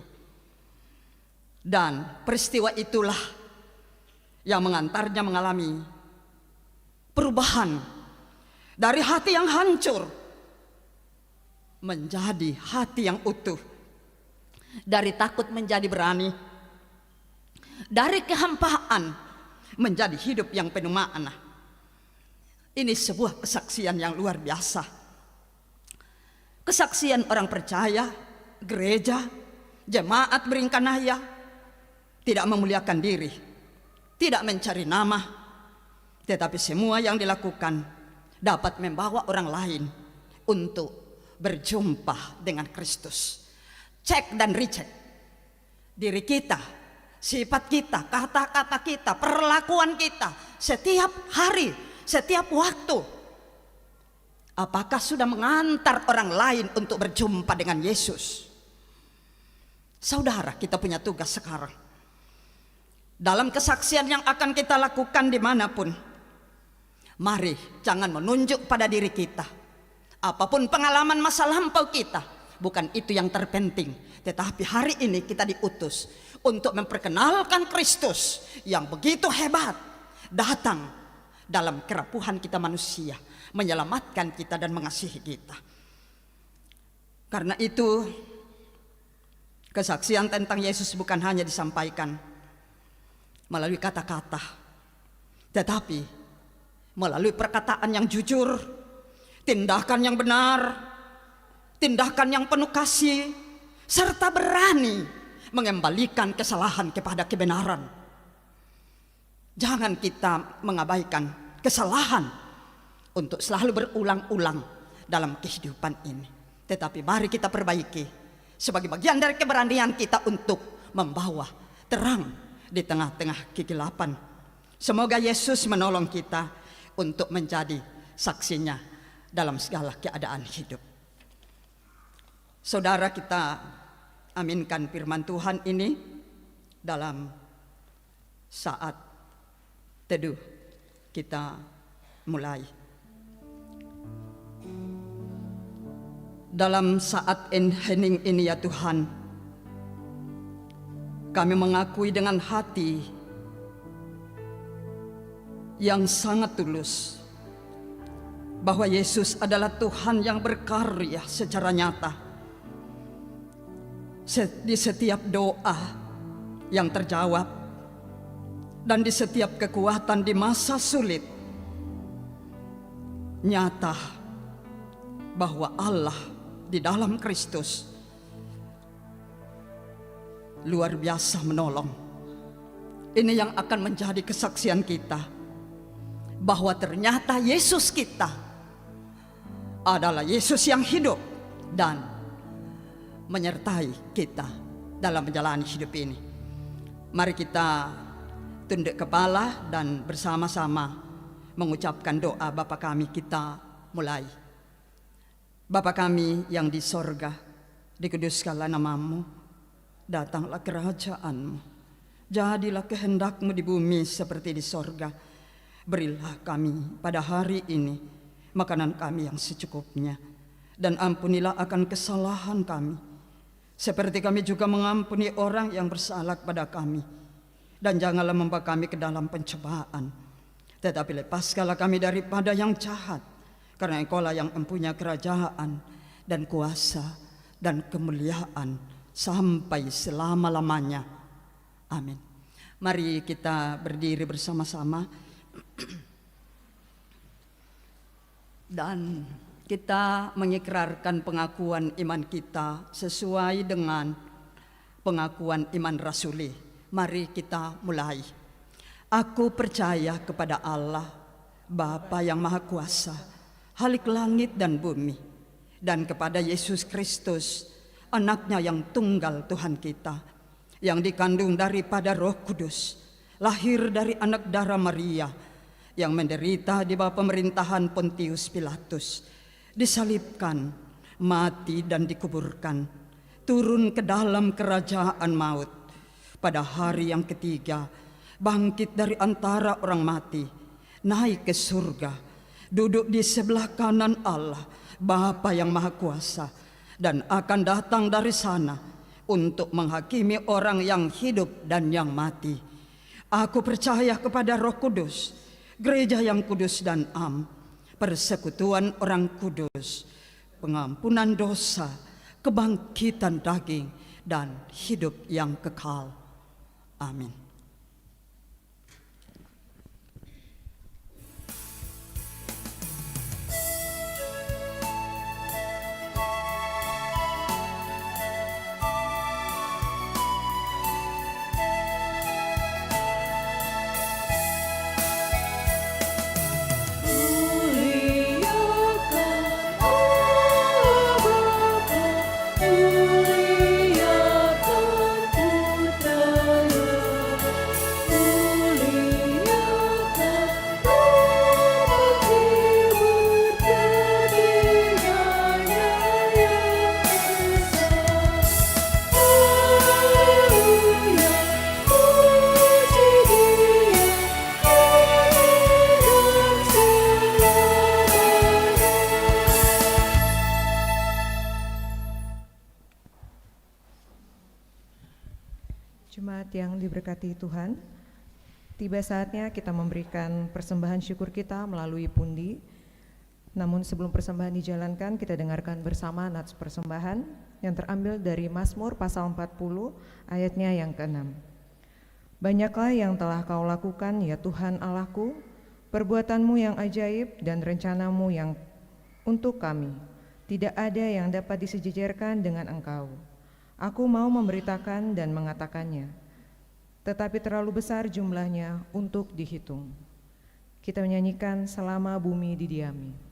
Dan peristiwa itulah yang mengantarnya mengalami perubahan dari hati yang hancur menjadi hati yang utuh, dari takut menjadi berani, dari kehampaan menjadi hidup yang penuh makna. Ini sebuah kesaksian yang luar biasa. Kesaksian orang percaya, gereja, jemaat beringkanaya, tidak memuliakan diri, tidak mencari nama, tetapi semua yang dilakukan dapat membawa orang lain untuk berjumpa dengan Kristus. Cek dan recheck diri kita, sifat kita, kata-kata kita, perlakuan kita setiap hari, setiap waktu. Apakah sudah mengantar orang lain untuk berjumpa dengan Yesus? Saudara, kita punya tugas sekarang. Dalam kesaksian yang akan kita lakukan dimanapun, mari jangan menunjuk pada diri kita. Apapun pengalaman masa lampau kita, bukan itu yang terpenting. Tetapi hari ini kita diutus untuk memperkenalkan Kristus yang begitu hebat, datang dalam kerapuhan kita manusia, menyelamatkan kita dan mengasihi kita. Karena itu kesaksian tentang Yesus bukan hanya disampaikan melalui kata-kata, tetapi melalui perkataan yang jujur, tindakan yang benar, tindakan yang penuh kasih, serta berani mengembalikan kesalahan kepada kebenaran. Jangan kita mengabaikan kesalahan untuk selalu berulang-ulang dalam kehidupan ini. Tetapi mari kita perbaiki sebagai bagian dari keberanian kita untuk membawa terang di tengah-tengah kegelapan. Semoga Yesus menolong kita untuk menjadi saksinya dalam segala keadaan hidup. Saudara, kita aminkan firman Tuhan ini dalam saat teduh kita mulai. Dalam saat hening ini ya Tuhan, kami mengakui dengan hati yang sangat tulus bahwa Yesus adalah Tuhan yang berkarya secara nyata di setiap doa yang terjawab dan di setiap kekuatan di masa sulit. Nyata bahwa Allah di dalam Kristus luar biasa menolong. Ini yang akan menjadi kesaksian kita bahwa ternyata Yesus kita adalah Yesus yang hidup dan menyertai kita dalam menjalani hidup ini. Mari kita tunduk kepala dan bersama-sama mengucapkan doa Bapa kami. Kita mulai. Bapa kami yang di sorga, dikuduskanlah namamu, Datanglah kerajaan-Mu, jadilah kehendak-Mu di bumi seperti di sorga. Berilah kami pada hari ini makanan kami yang secukupnya, dan ampunilah akan kesalahan kami, seperti kami juga mengampuni orang yang bersalah kepada kami. Dan janganlah membawa kami ke dalam pencobaan, tetapi lepaskanlah kami daripada yang jahat, karena Engkau-lah yang mempunyai kerajaan dan kuasa dan kemuliaan sampai selama-lamanya. Amin. Mari kita berdiri bersama-sama dan kita mengikrarkan pengakuan iman kita sesuai dengan pengakuan iman rasuli. Mari kita mulai. Aku percaya kepada Allah, Bapa yang Maha Kuasa, Khalik langit dan bumi, dan kepada Yesus Kristus, Anaknya yang tunggal Tuhan kita, yang dikandung daripada Roh Kudus, lahir dari anak darah Maria, yang menderita di bawah pemerintahan Pontius Pilatus, disalibkan, mati dan dikuburkan, turun ke dalam kerajaan maut, pada hari yang ketiga bangkit dari antara orang mati, naik ke surga, duduk di sebelah kanan Allah Bapa yang Maha Kuasa, dan akan datang dari sana untuk menghakimi orang yang hidup dan yang mati. Aku percaya kepada Roh Kudus, gereja yang kudus dan am, persekutuan orang kudus, pengampunan dosa, kebangkitan daging, dan hidup yang kekal. Amin. Jemaat yang diberkati Tuhan, tiba saatnya kita memberikan persembahan syukur kita melalui pundi. Namun sebelum persembahan dijalankan, kita dengarkan bersama nats persembahan yang terambil dari Mazmur pasal 40 ayatnya yang ke-6. Banyaklah yang telah Kau lakukan ya Tuhan Allahku, perbuatanmu yang ajaib dan rencanamu yang untuk kami. Tidak ada yang dapat disejajarkan dengan Engkau. Aku mau memberitakan dan mengatakannya, tetapi terlalu besar jumlahnya untuk dihitung. Kita menyanyikan Selama Bumi Didiami. Selama bumi didiami,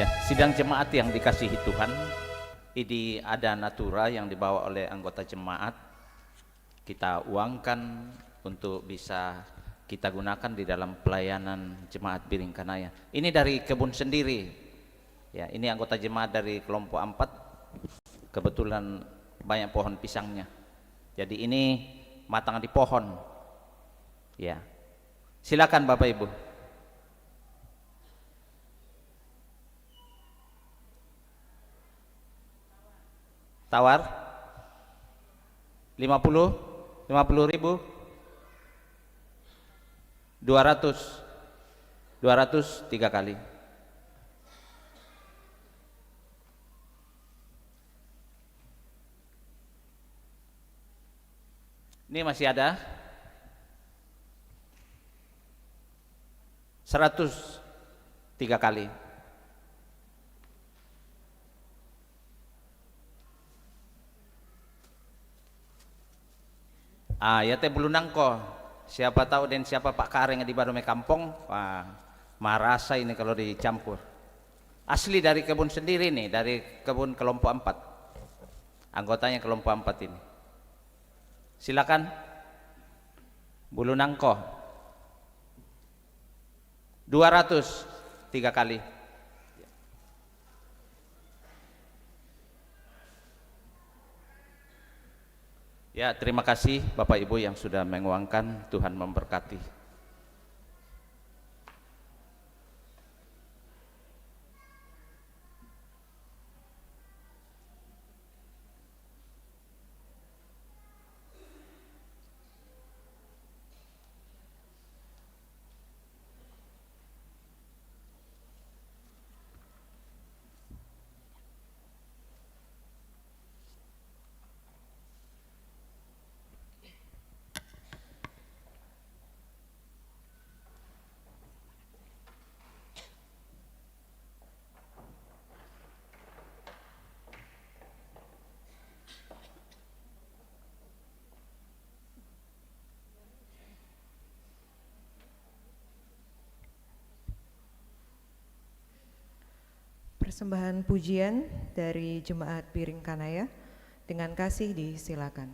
Ya, sidang jemaat yang dikasihi Tuhan, ini ada natura yang dibawa oleh anggota jemaat. Kita uangkan untuk bisa kita gunakan di dalam pelayanan jemaat Piring Kanaya. Ini dari kebun sendiri. Ya, ini anggota jemaat dari kelompok 4. Kebetulan banyak pohon pisangnya. Jadi ini matang di pohon. Ya. Silakan Bapak Ibu. Tawar 50 ribu 200 3 kali. Ini masih ada 100 3 kali. Ya teh belunang ko. Siapa tahu dan siapa Pak Kareng di Barome Kampung, wah, marasa ini kalau dicampur. Asli dari kebun sendiri nih, dari kebun kelompok 4. Anggotanya kelompok 4 ini. Silakan. Bulunang ko. 200 3 kali. Ya, terima kasih Bapak Ibu yang sudah menguangkan. Tuhan memberkati. Persembahan pujian dari Jemaat Piring Kanaya dengan kasih disilakan.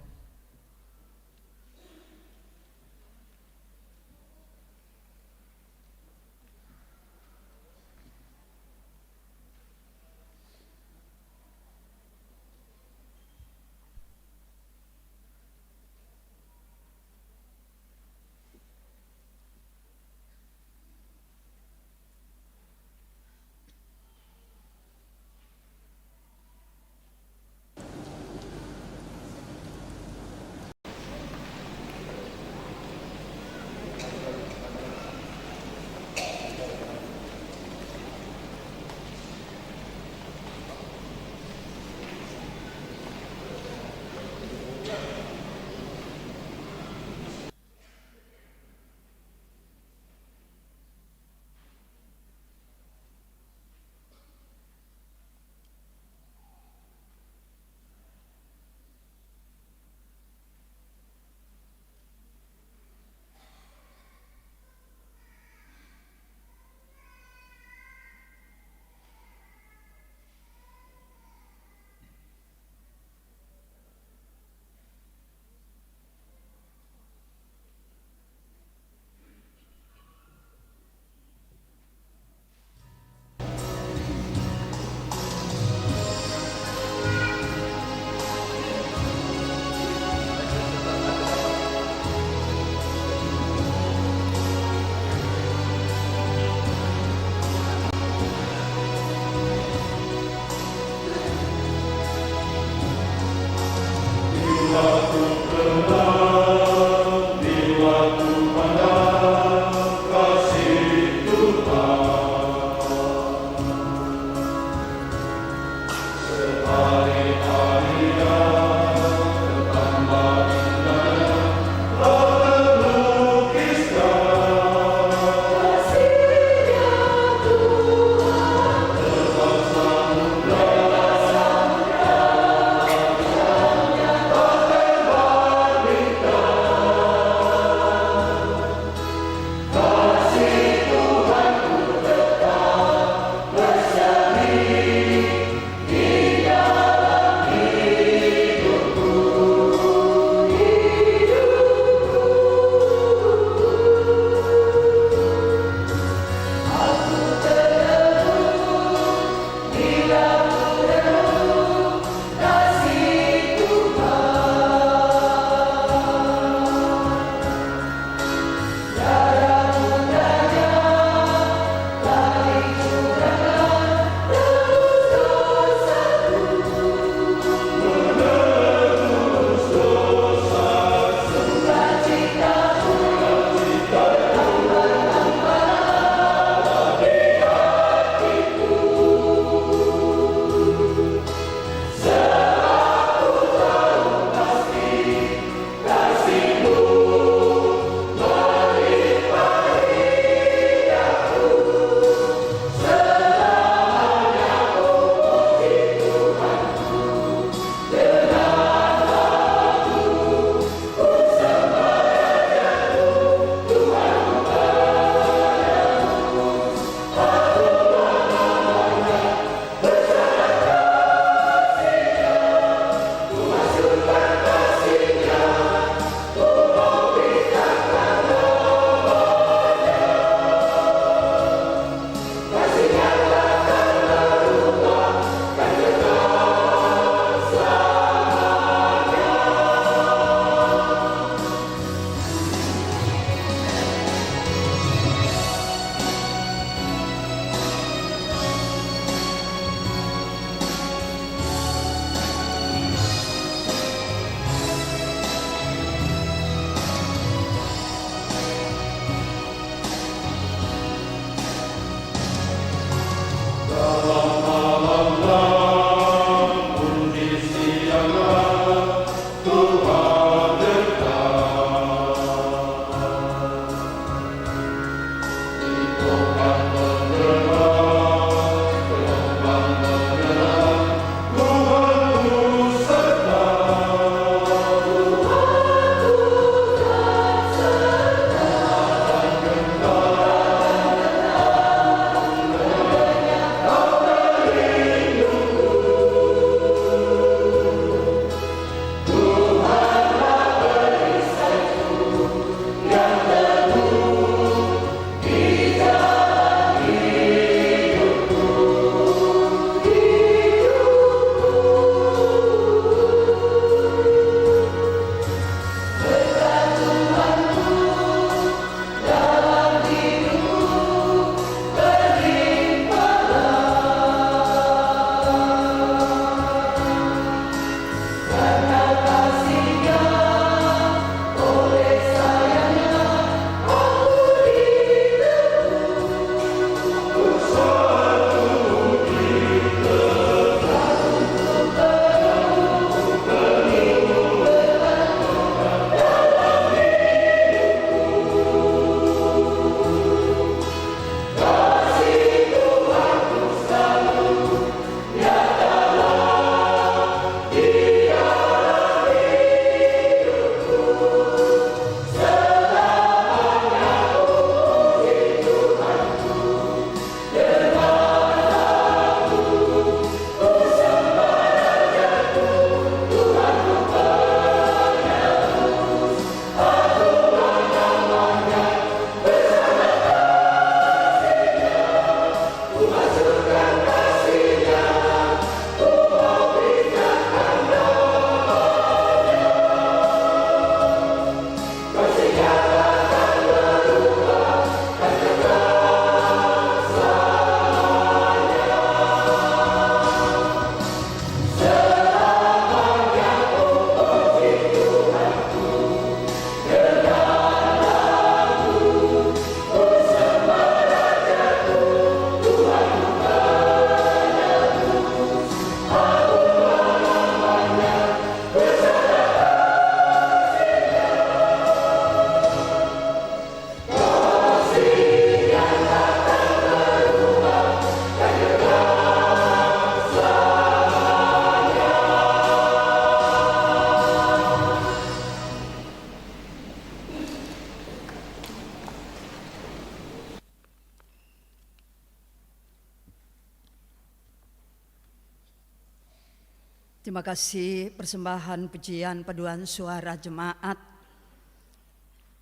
Terima kasih persembahan pujian paduan suara jemaat.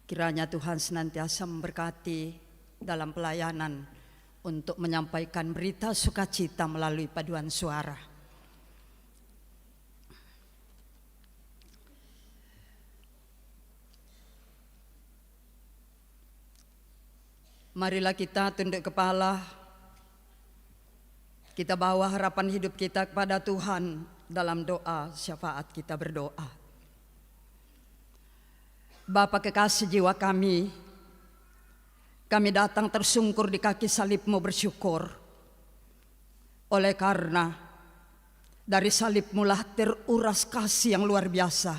Kiranya Tuhan senantiasa memberkati dalam pelayanan untuk menyampaikan berita sukacita melalui paduan suara. Marilah kita tunduk kepala, kita bawa harapan hidup kita kepada Tuhan dalam doa syafaat kita berdoa. Bapa kekasih jiwa kami datang tersungkur di kaki salib-Mu bersyukur. Oleh karena dari salib-Mu lah teruras kasih yang luar biasa.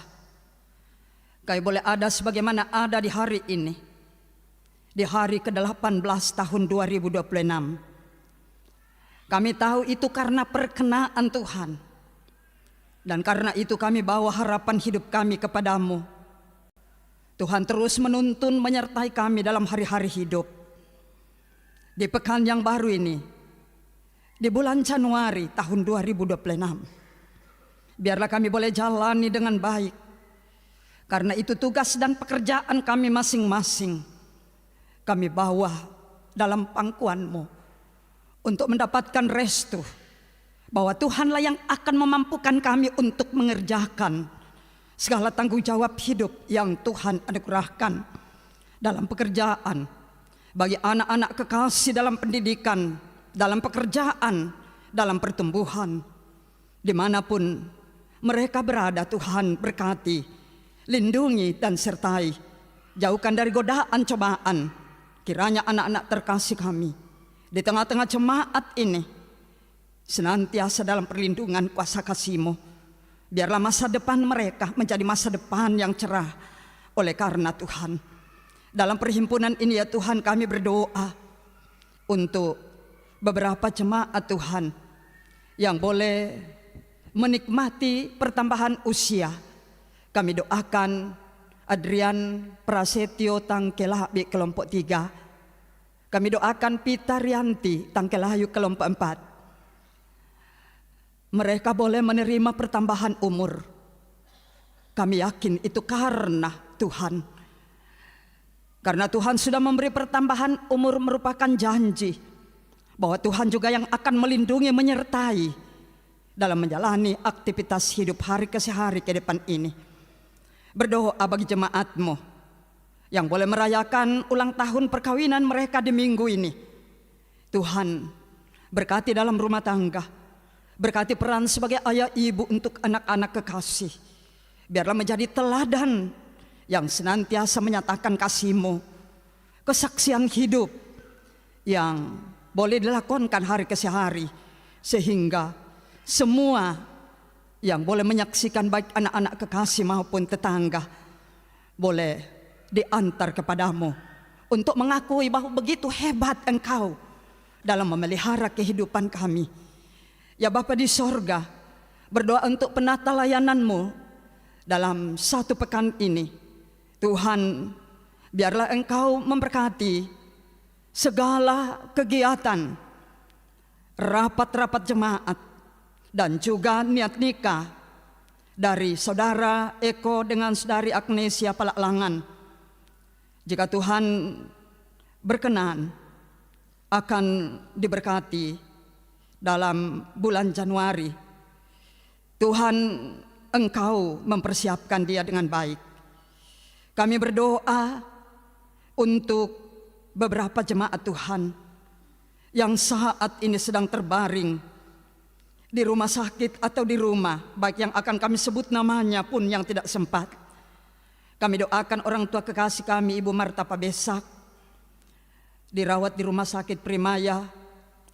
Kami boleh ada sebagaimana ada di hari ini, di hari ke-18 tahun 2026. Kami tahu itu karena perkenaan Tuhan. Dan karena itu kami bawa harapan hidup kami kepadamu. Tuhan terus menuntun menyertai kami dalam hari-hari hidup. Di pekan yang baru ini, di bulan Januari tahun 2026. Biarlah kami boleh jalani dengan baik. Karena itu tugas dan pekerjaan kami masing-masing. Kami bawa dalam pangkuan-Mu untuk mendapatkan restu. Bahwa Tuhanlah yang akan memampukan kami untuk mengerjakan segala tanggung jawab hidup yang Tuhan anugerahkan dalam pekerjaan, bagi anak-anak kekasih dalam pendidikan, dalam pekerjaan, dalam pertumbuhan. Dimanapun mereka berada, Tuhan berkati, lindungi dan sertai, jauhkan dari godaan cobaan. Kiranya anak-anak terkasih kami di tengah-tengah jemaat ini senantiasa dalam perlindungan kuasa kasih-Mu. Biarlah masa depan mereka menjadi masa depan yang cerah oleh karena Tuhan. Dalam perhimpunan ini ya Tuhan, kami berdoa untuk beberapa jemaat Tuhan yang boleh menikmati pertambahan usia. Kami doakan Adrian Prasetyo Tangkelahabi kelompok 3. Kami doakan Pita Rianti Tangkelahayu kelompok 4. Mereka boleh menerima pertambahan umur. Kami yakin itu karena Tuhan. Karena Tuhan sudah memberi pertambahan umur merupakan janji bahwa Tuhan juga yang akan melindungi, menyertai dalam menjalani aktivitas hidup hari ke hari ke depan ini. Berdoa bagi jemaat-Mu yang boleh merayakan ulang tahun perkawinan mereka di minggu ini. Tuhan berkati dalam rumah tangga. Berkati peran sebagai ayah ibu untuk anak-anak kekasih. Biarlah menjadi teladan yang senantiasa menyatakan kasih-Mu. Kesaksian hidup yang boleh dilakukan hari ke hari. Sehingga semua yang boleh menyaksikan baik anak-anak kekasih maupun tetangga boleh diantar kepadamu. Untuk mengakui bahwa begitu hebat Engkau dalam memelihara kehidupan kami. Ya Bapa di sorga, berdoa untuk penata layanan-Mu dalam satu pekan ini. Tuhan, biarlah Engkau memberkati segala kegiatan, rapat-rapat jemaat, dan juga niat nikah dari Saudara Eko dengan Saudari Agnesia Palaklangan. Jika Tuhan berkenan, akan diberkati dalam bulan Januari. Tuhan, Engkau mempersiapkan dia dengan baik. Kami berdoa untuk beberapa jemaat Tuhan yang saat ini sedang terbaring di rumah sakit atau di rumah, baik yang akan kami sebut namanya pun yang tidak sempat. Kami doakan orang tua kekasih kami, Ibu Marta Pabesak, dirawat di rumah sakit Primaya.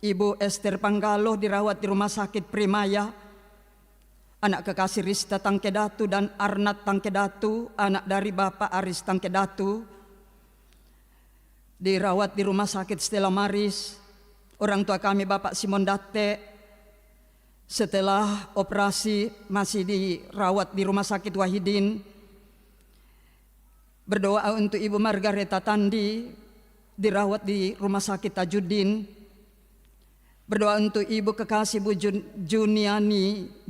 Ibu Esther Panggalo dirawat di rumah sakit Primaya. Anak kekasih Rista Tangkedatu dan Arnat Tangkedatu, anak dari Bapak Aris Tangkedatu, dirawat di rumah sakit Stella Maris. Orang tua kami Bapak Simon Date setelah operasi masih dirawat di rumah sakit Wahidin. Berdoa untuk Ibu Margareta Tandi dirawat di rumah sakit Tajudin. Berdoa untuk Ibu kekasih Bu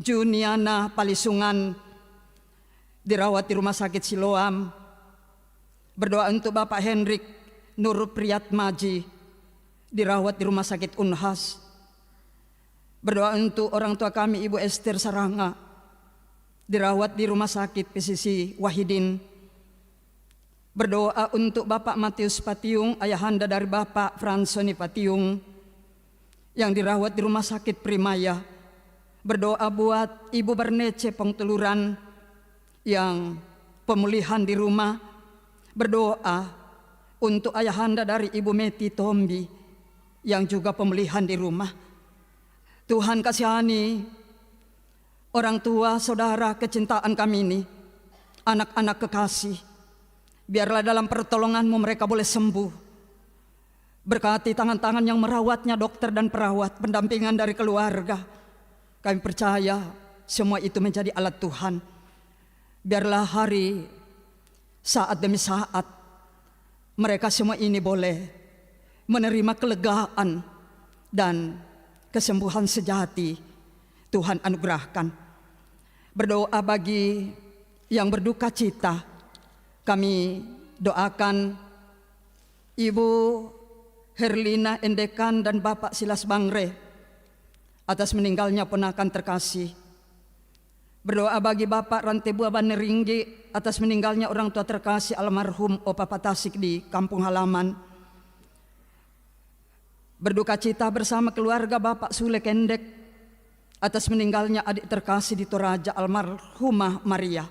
Juniana Palisungan, dirawat di Rumah Sakit Siloam. Berdoa untuk Bapak Hendrik Nur Priyatmaji, dirawat di Rumah Sakit Unhas. Berdoa untuk orang tua kami Ibu Esther Saranga, dirawat di Rumah Sakit PCC Wahidin. Berdoa untuk Bapak Matius Patiung, ayahanda dari Bapak Fransoni Patiung, yang dirawat di Rumah Sakit Primaya. Berdoa buat Ibu Bernece Pongteluran yang pemulihan di rumah. Berdoa untuk ayahanda dari Ibu Meti Tombi yang juga pemulihan di rumah. Tuhan kasihani orang tua, saudara kecintaan kami ini, anak-anak kekasih. Biarlah dalam pertolongan-Mu mereka boleh sembuh. Berkati tangan-tangan yang merawatnya, dokter dan perawat, pendampingan dari keluarga. Kami percaya semua itu menjadi alat Tuhan. Biarlah hari, saat demi saat, mereka semua ini boleh menerima kelegaan dan kesembuhan sejati Tuhan anugerahkan. Berdoa bagi yang berduka cita, kami doakan Ibu Herlina Endekan dan Bapak Silas Bangre atas meninggalnya ponakan terkasih. Berdoa bagi Bapak Rantebua Baneringgi atas meninggalnya orang tua terkasih almarhum Opa Patasik di kampung halaman. Berduka cita bersama keluarga Bapak Sule Kendek atas meninggalnya adik terkasih di Toraja almarhumah Maria.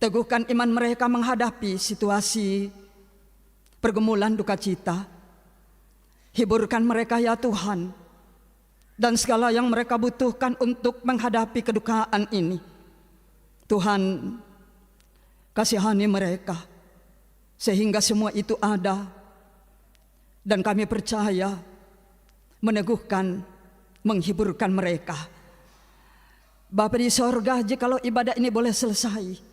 Teguhkan iman mereka menghadapi situasi pergumulan duka cita. Hiburkan mereka ya Tuhan, dan segala yang mereka butuhkan untuk menghadapi kedukaan ini. Tuhan, kasihani mereka sehingga semua itu ada, dan kami percaya meneguhkan, menghiburkan mereka. Bapa di sorga, jikalau ibadah ini boleh selesai,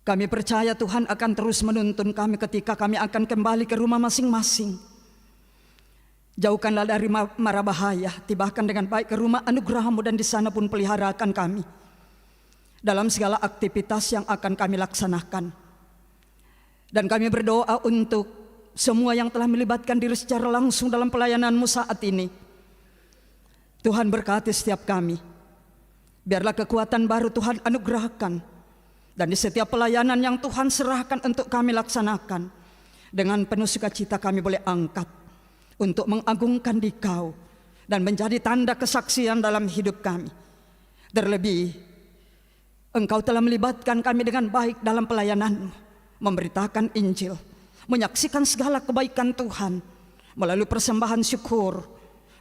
kami percaya Tuhan akan terus menuntun kami ketika kami akan kembali ke rumah masing-masing. Jauhkanlah dari mara bahaya, tibakan dengan baik ke rumah anugerah-Mu, dan di sana pun peliharakan kami dalam segala aktivitas yang akan kami laksanakan. Dan kami berdoa untuk semua yang telah melibatkan diri secara langsung dalam pelayanan-Mu saat ini. Tuhan berkati setiap kami. Biarlah kekuatan baru Tuhan anugerahkan. Dan di setiap pelayanan yang Tuhan serahkan untuk kami laksanakan, dengan penuh sukacita kami boleh angkat untuk mengagungkan Dikau dan menjadi tanda kesaksian dalam hidup kami. Terlebih, Engkau telah melibatkan kami dengan baik dalam pelayanan-Mu, memberitakan Injil, menyaksikan segala kebaikan Tuhan. Melalui persembahan syukur,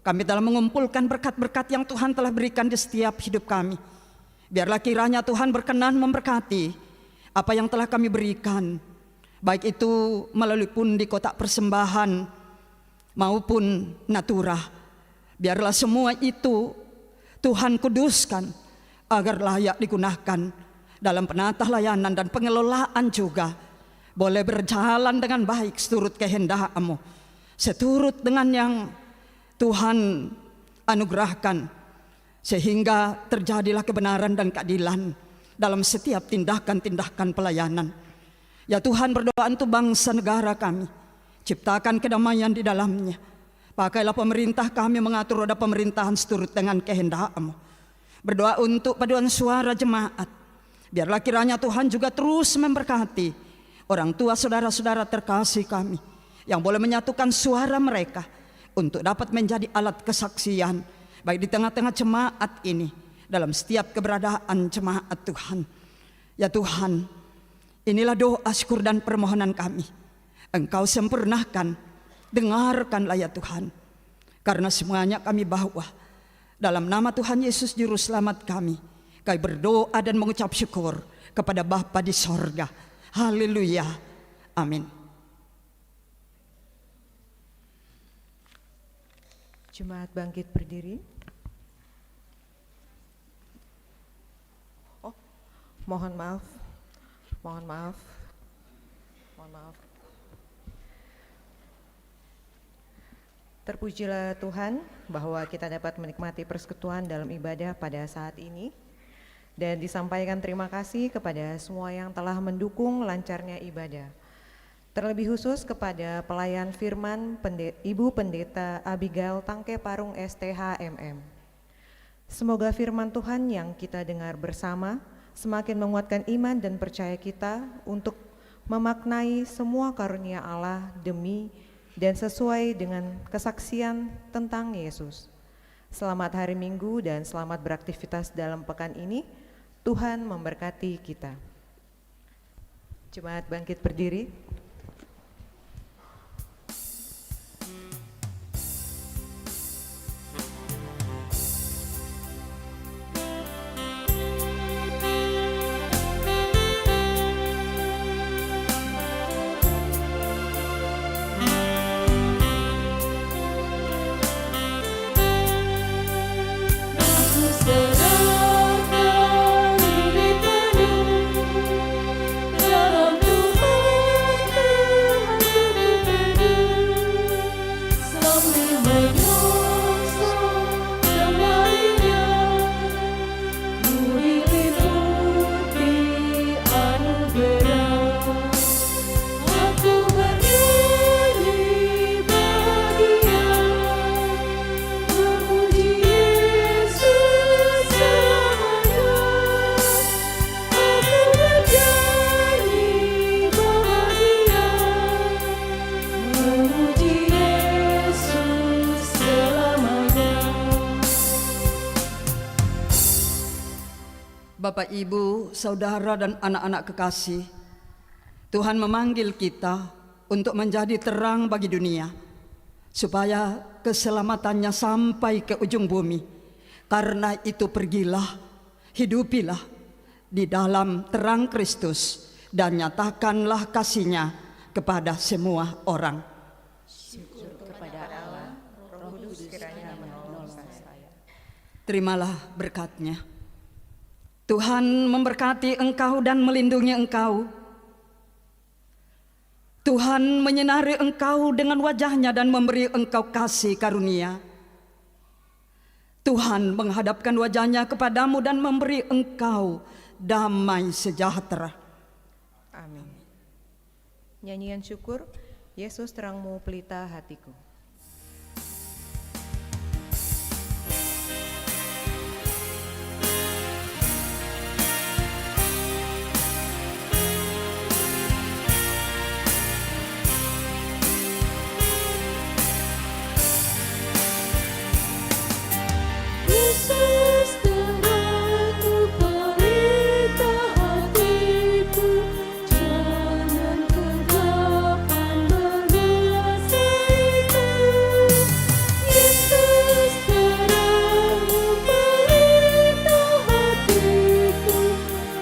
kami telah mengumpulkan berkat-berkat yang Tuhan telah berikan di setiap hidup kami. Biarlah kiranya Tuhan berkenan memberkati apa yang telah kami berikan, baik itu melalui pundi kotak persembahan maupun natura. Biarlah semua itu Tuhan kuduskan agar layak digunakan dalam penata layanan dan pengelolaan juga boleh berjalan dengan baik seturut kehendak-Mu, seturut dengan yang Tuhan anugerahkan, sehingga terjadilah kebenaran dan keadilan dalam setiap tindakan-tindakan pelayanan. Ya Tuhan, berdoa untuk bangsa negara kami, ciptakan kedamaian di dalamnya. Pakailah pemerintah kami mengatur roda pemerintahan seturut dengan kehendak-Mu. Berdoa untuk paduan suara jemaat, biarlah kiranya Tuhan juga terus memberkati orang tua saudara-saudara terkasih kami yang boleh menyatukan suara mereka untuk dapat menjadi alat kesaksian baik di tengah-tengah jemaat ini, dalam setiap keberadaan jemaat Tuhan. Ya Tuhan, inilah doa syukur dan permohonan kami. Engkau sempurnakan, dengarkanlah ya Tuhan. Karena semuanya kami bawa dalam nama Tuhan Yesus Juru Selamat kami. Kami berdoa dan mengucap syukur kepada Bapa di sorga. Haleluya. Amin. Jemaat bangkit berdiri. Oh, mohon maaf. Terpujilah Tuhan bahwa kita dapat menikmati persekutuan dalam ibadah pada saat ini. Dan disampaikan terima kasih kepada semua yang telah mendukung lancarnya ibadah. Terlebih khusus kepada pelayan firman Ibu Pendeta Abigail Tangke Parung STH MM. Semoga firman Tuhan yang kita dengar bersama semakin menguatkan iman dan percaya kita untuk memaknai semua karunia Allah demi dan sesuai dengan kesaksian tentang Yesus. Selamat hari Minggu dan selamat beraktivitas dalam pekan ini. Tuhan memberkati kita. Jemaat bangkit berdiri. Bapak, Ibu, Saudara, dan anak-anak kekasih, Tuhan memanggil kita untuk menjadi terang bagi dunia, supaya keselamatannya sampai ke ujung bumi. Karena itu pergilah, hidupilah di dalam terang Kristus, dan nyatakanlah kasih-Nya kepada semua orang. Syukur kepada Allah, Roh Kudus kiranya menolong saya. Terimalah berkat-Nya. Tuhan memberkati engkau dan melindungi engkau. Tuhan menyinari engkau dengan wajah-Nya dan memberi engkau kasih karunia. Tuhan menghadapkan wajah-Nya kepadamu dan memberi engkau damai sejahtera. Amin. Nyanyian syukur, Yesus terangmu pelita hatiku. Yesus terangmu pelita hatiku, jangan kegelapan menguasaiku. Yesus terangmu pelita hatiku,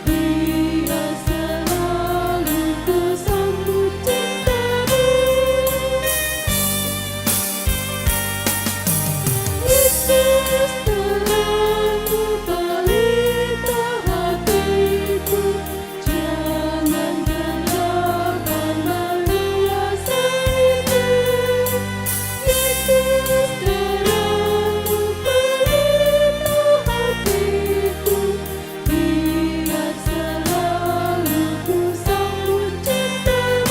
biar selalu ku sambut cinta-Mu. Yesus terangmu pelita hatiku, jangan kegelapan menguasaiku. Yesus terangmu pelita hatiku, biar selalu ku sambut cinta-Mu.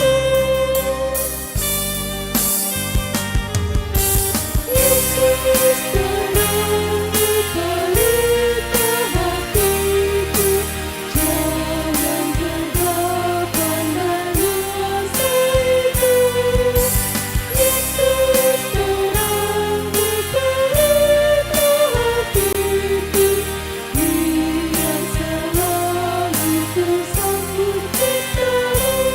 Yesus terangmu pelita hatiku, jangan kegelapan menguasaiku. Yesus terangmu pelita hatiku, biar selalu ku sambut cinta-Mu.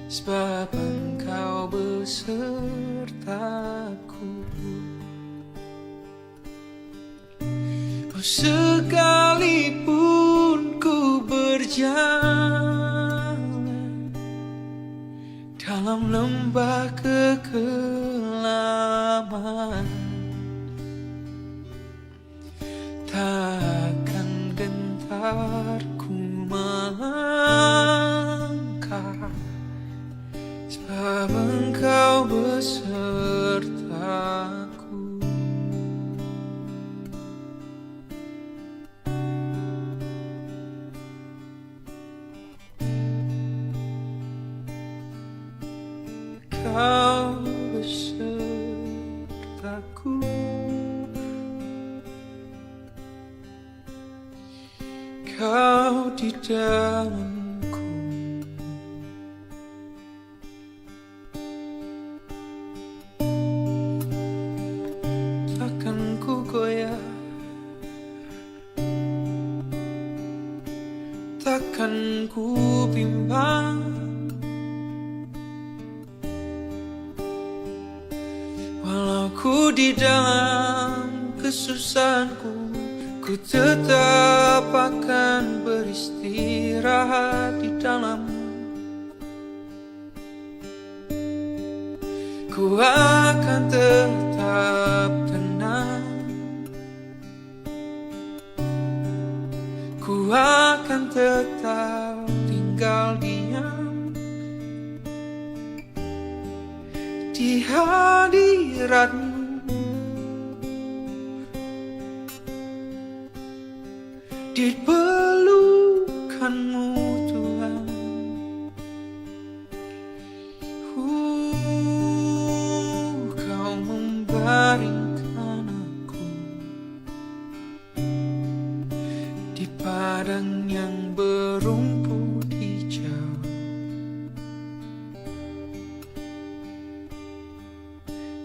Sebab Engkau besertaku. Oh, sekalipun ku berjalan dalam lembah kekelaman, kau besertaku. Kau di dalamku, takkan ku goyah, takkan ku bimbang. Walau ku di dalam kesusahanku, ku tetap akan beristirahat di dalam-Mu. Ku akan tetap tenang, ku akan tetap tinggal diam di hadirat-Mu. Di pelukan-Mu Tuhan, Kau membaringkan aku di padang yang berumput hijau.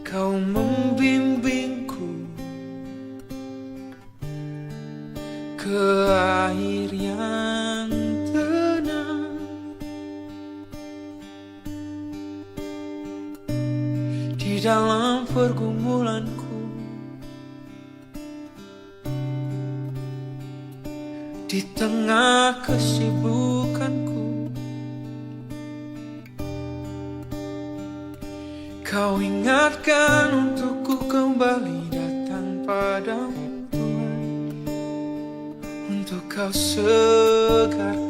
Kau membimbingku ke air yang tenang, di dalam pergumulanku, di tengah kesibukanku. Kau ingatkan untukku kembali datang padamu, untuk Kau segarkan.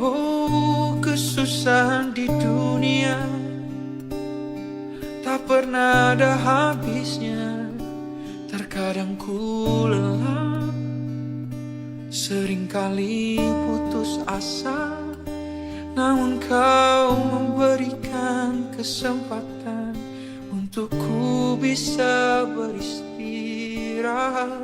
Oh, kesusahan di dunia tak pernah ada habisnya. Terkadang ku lelah, seringkali putus asa, namun Kau memberikan kesempatan untuk ku bisa beristirahat.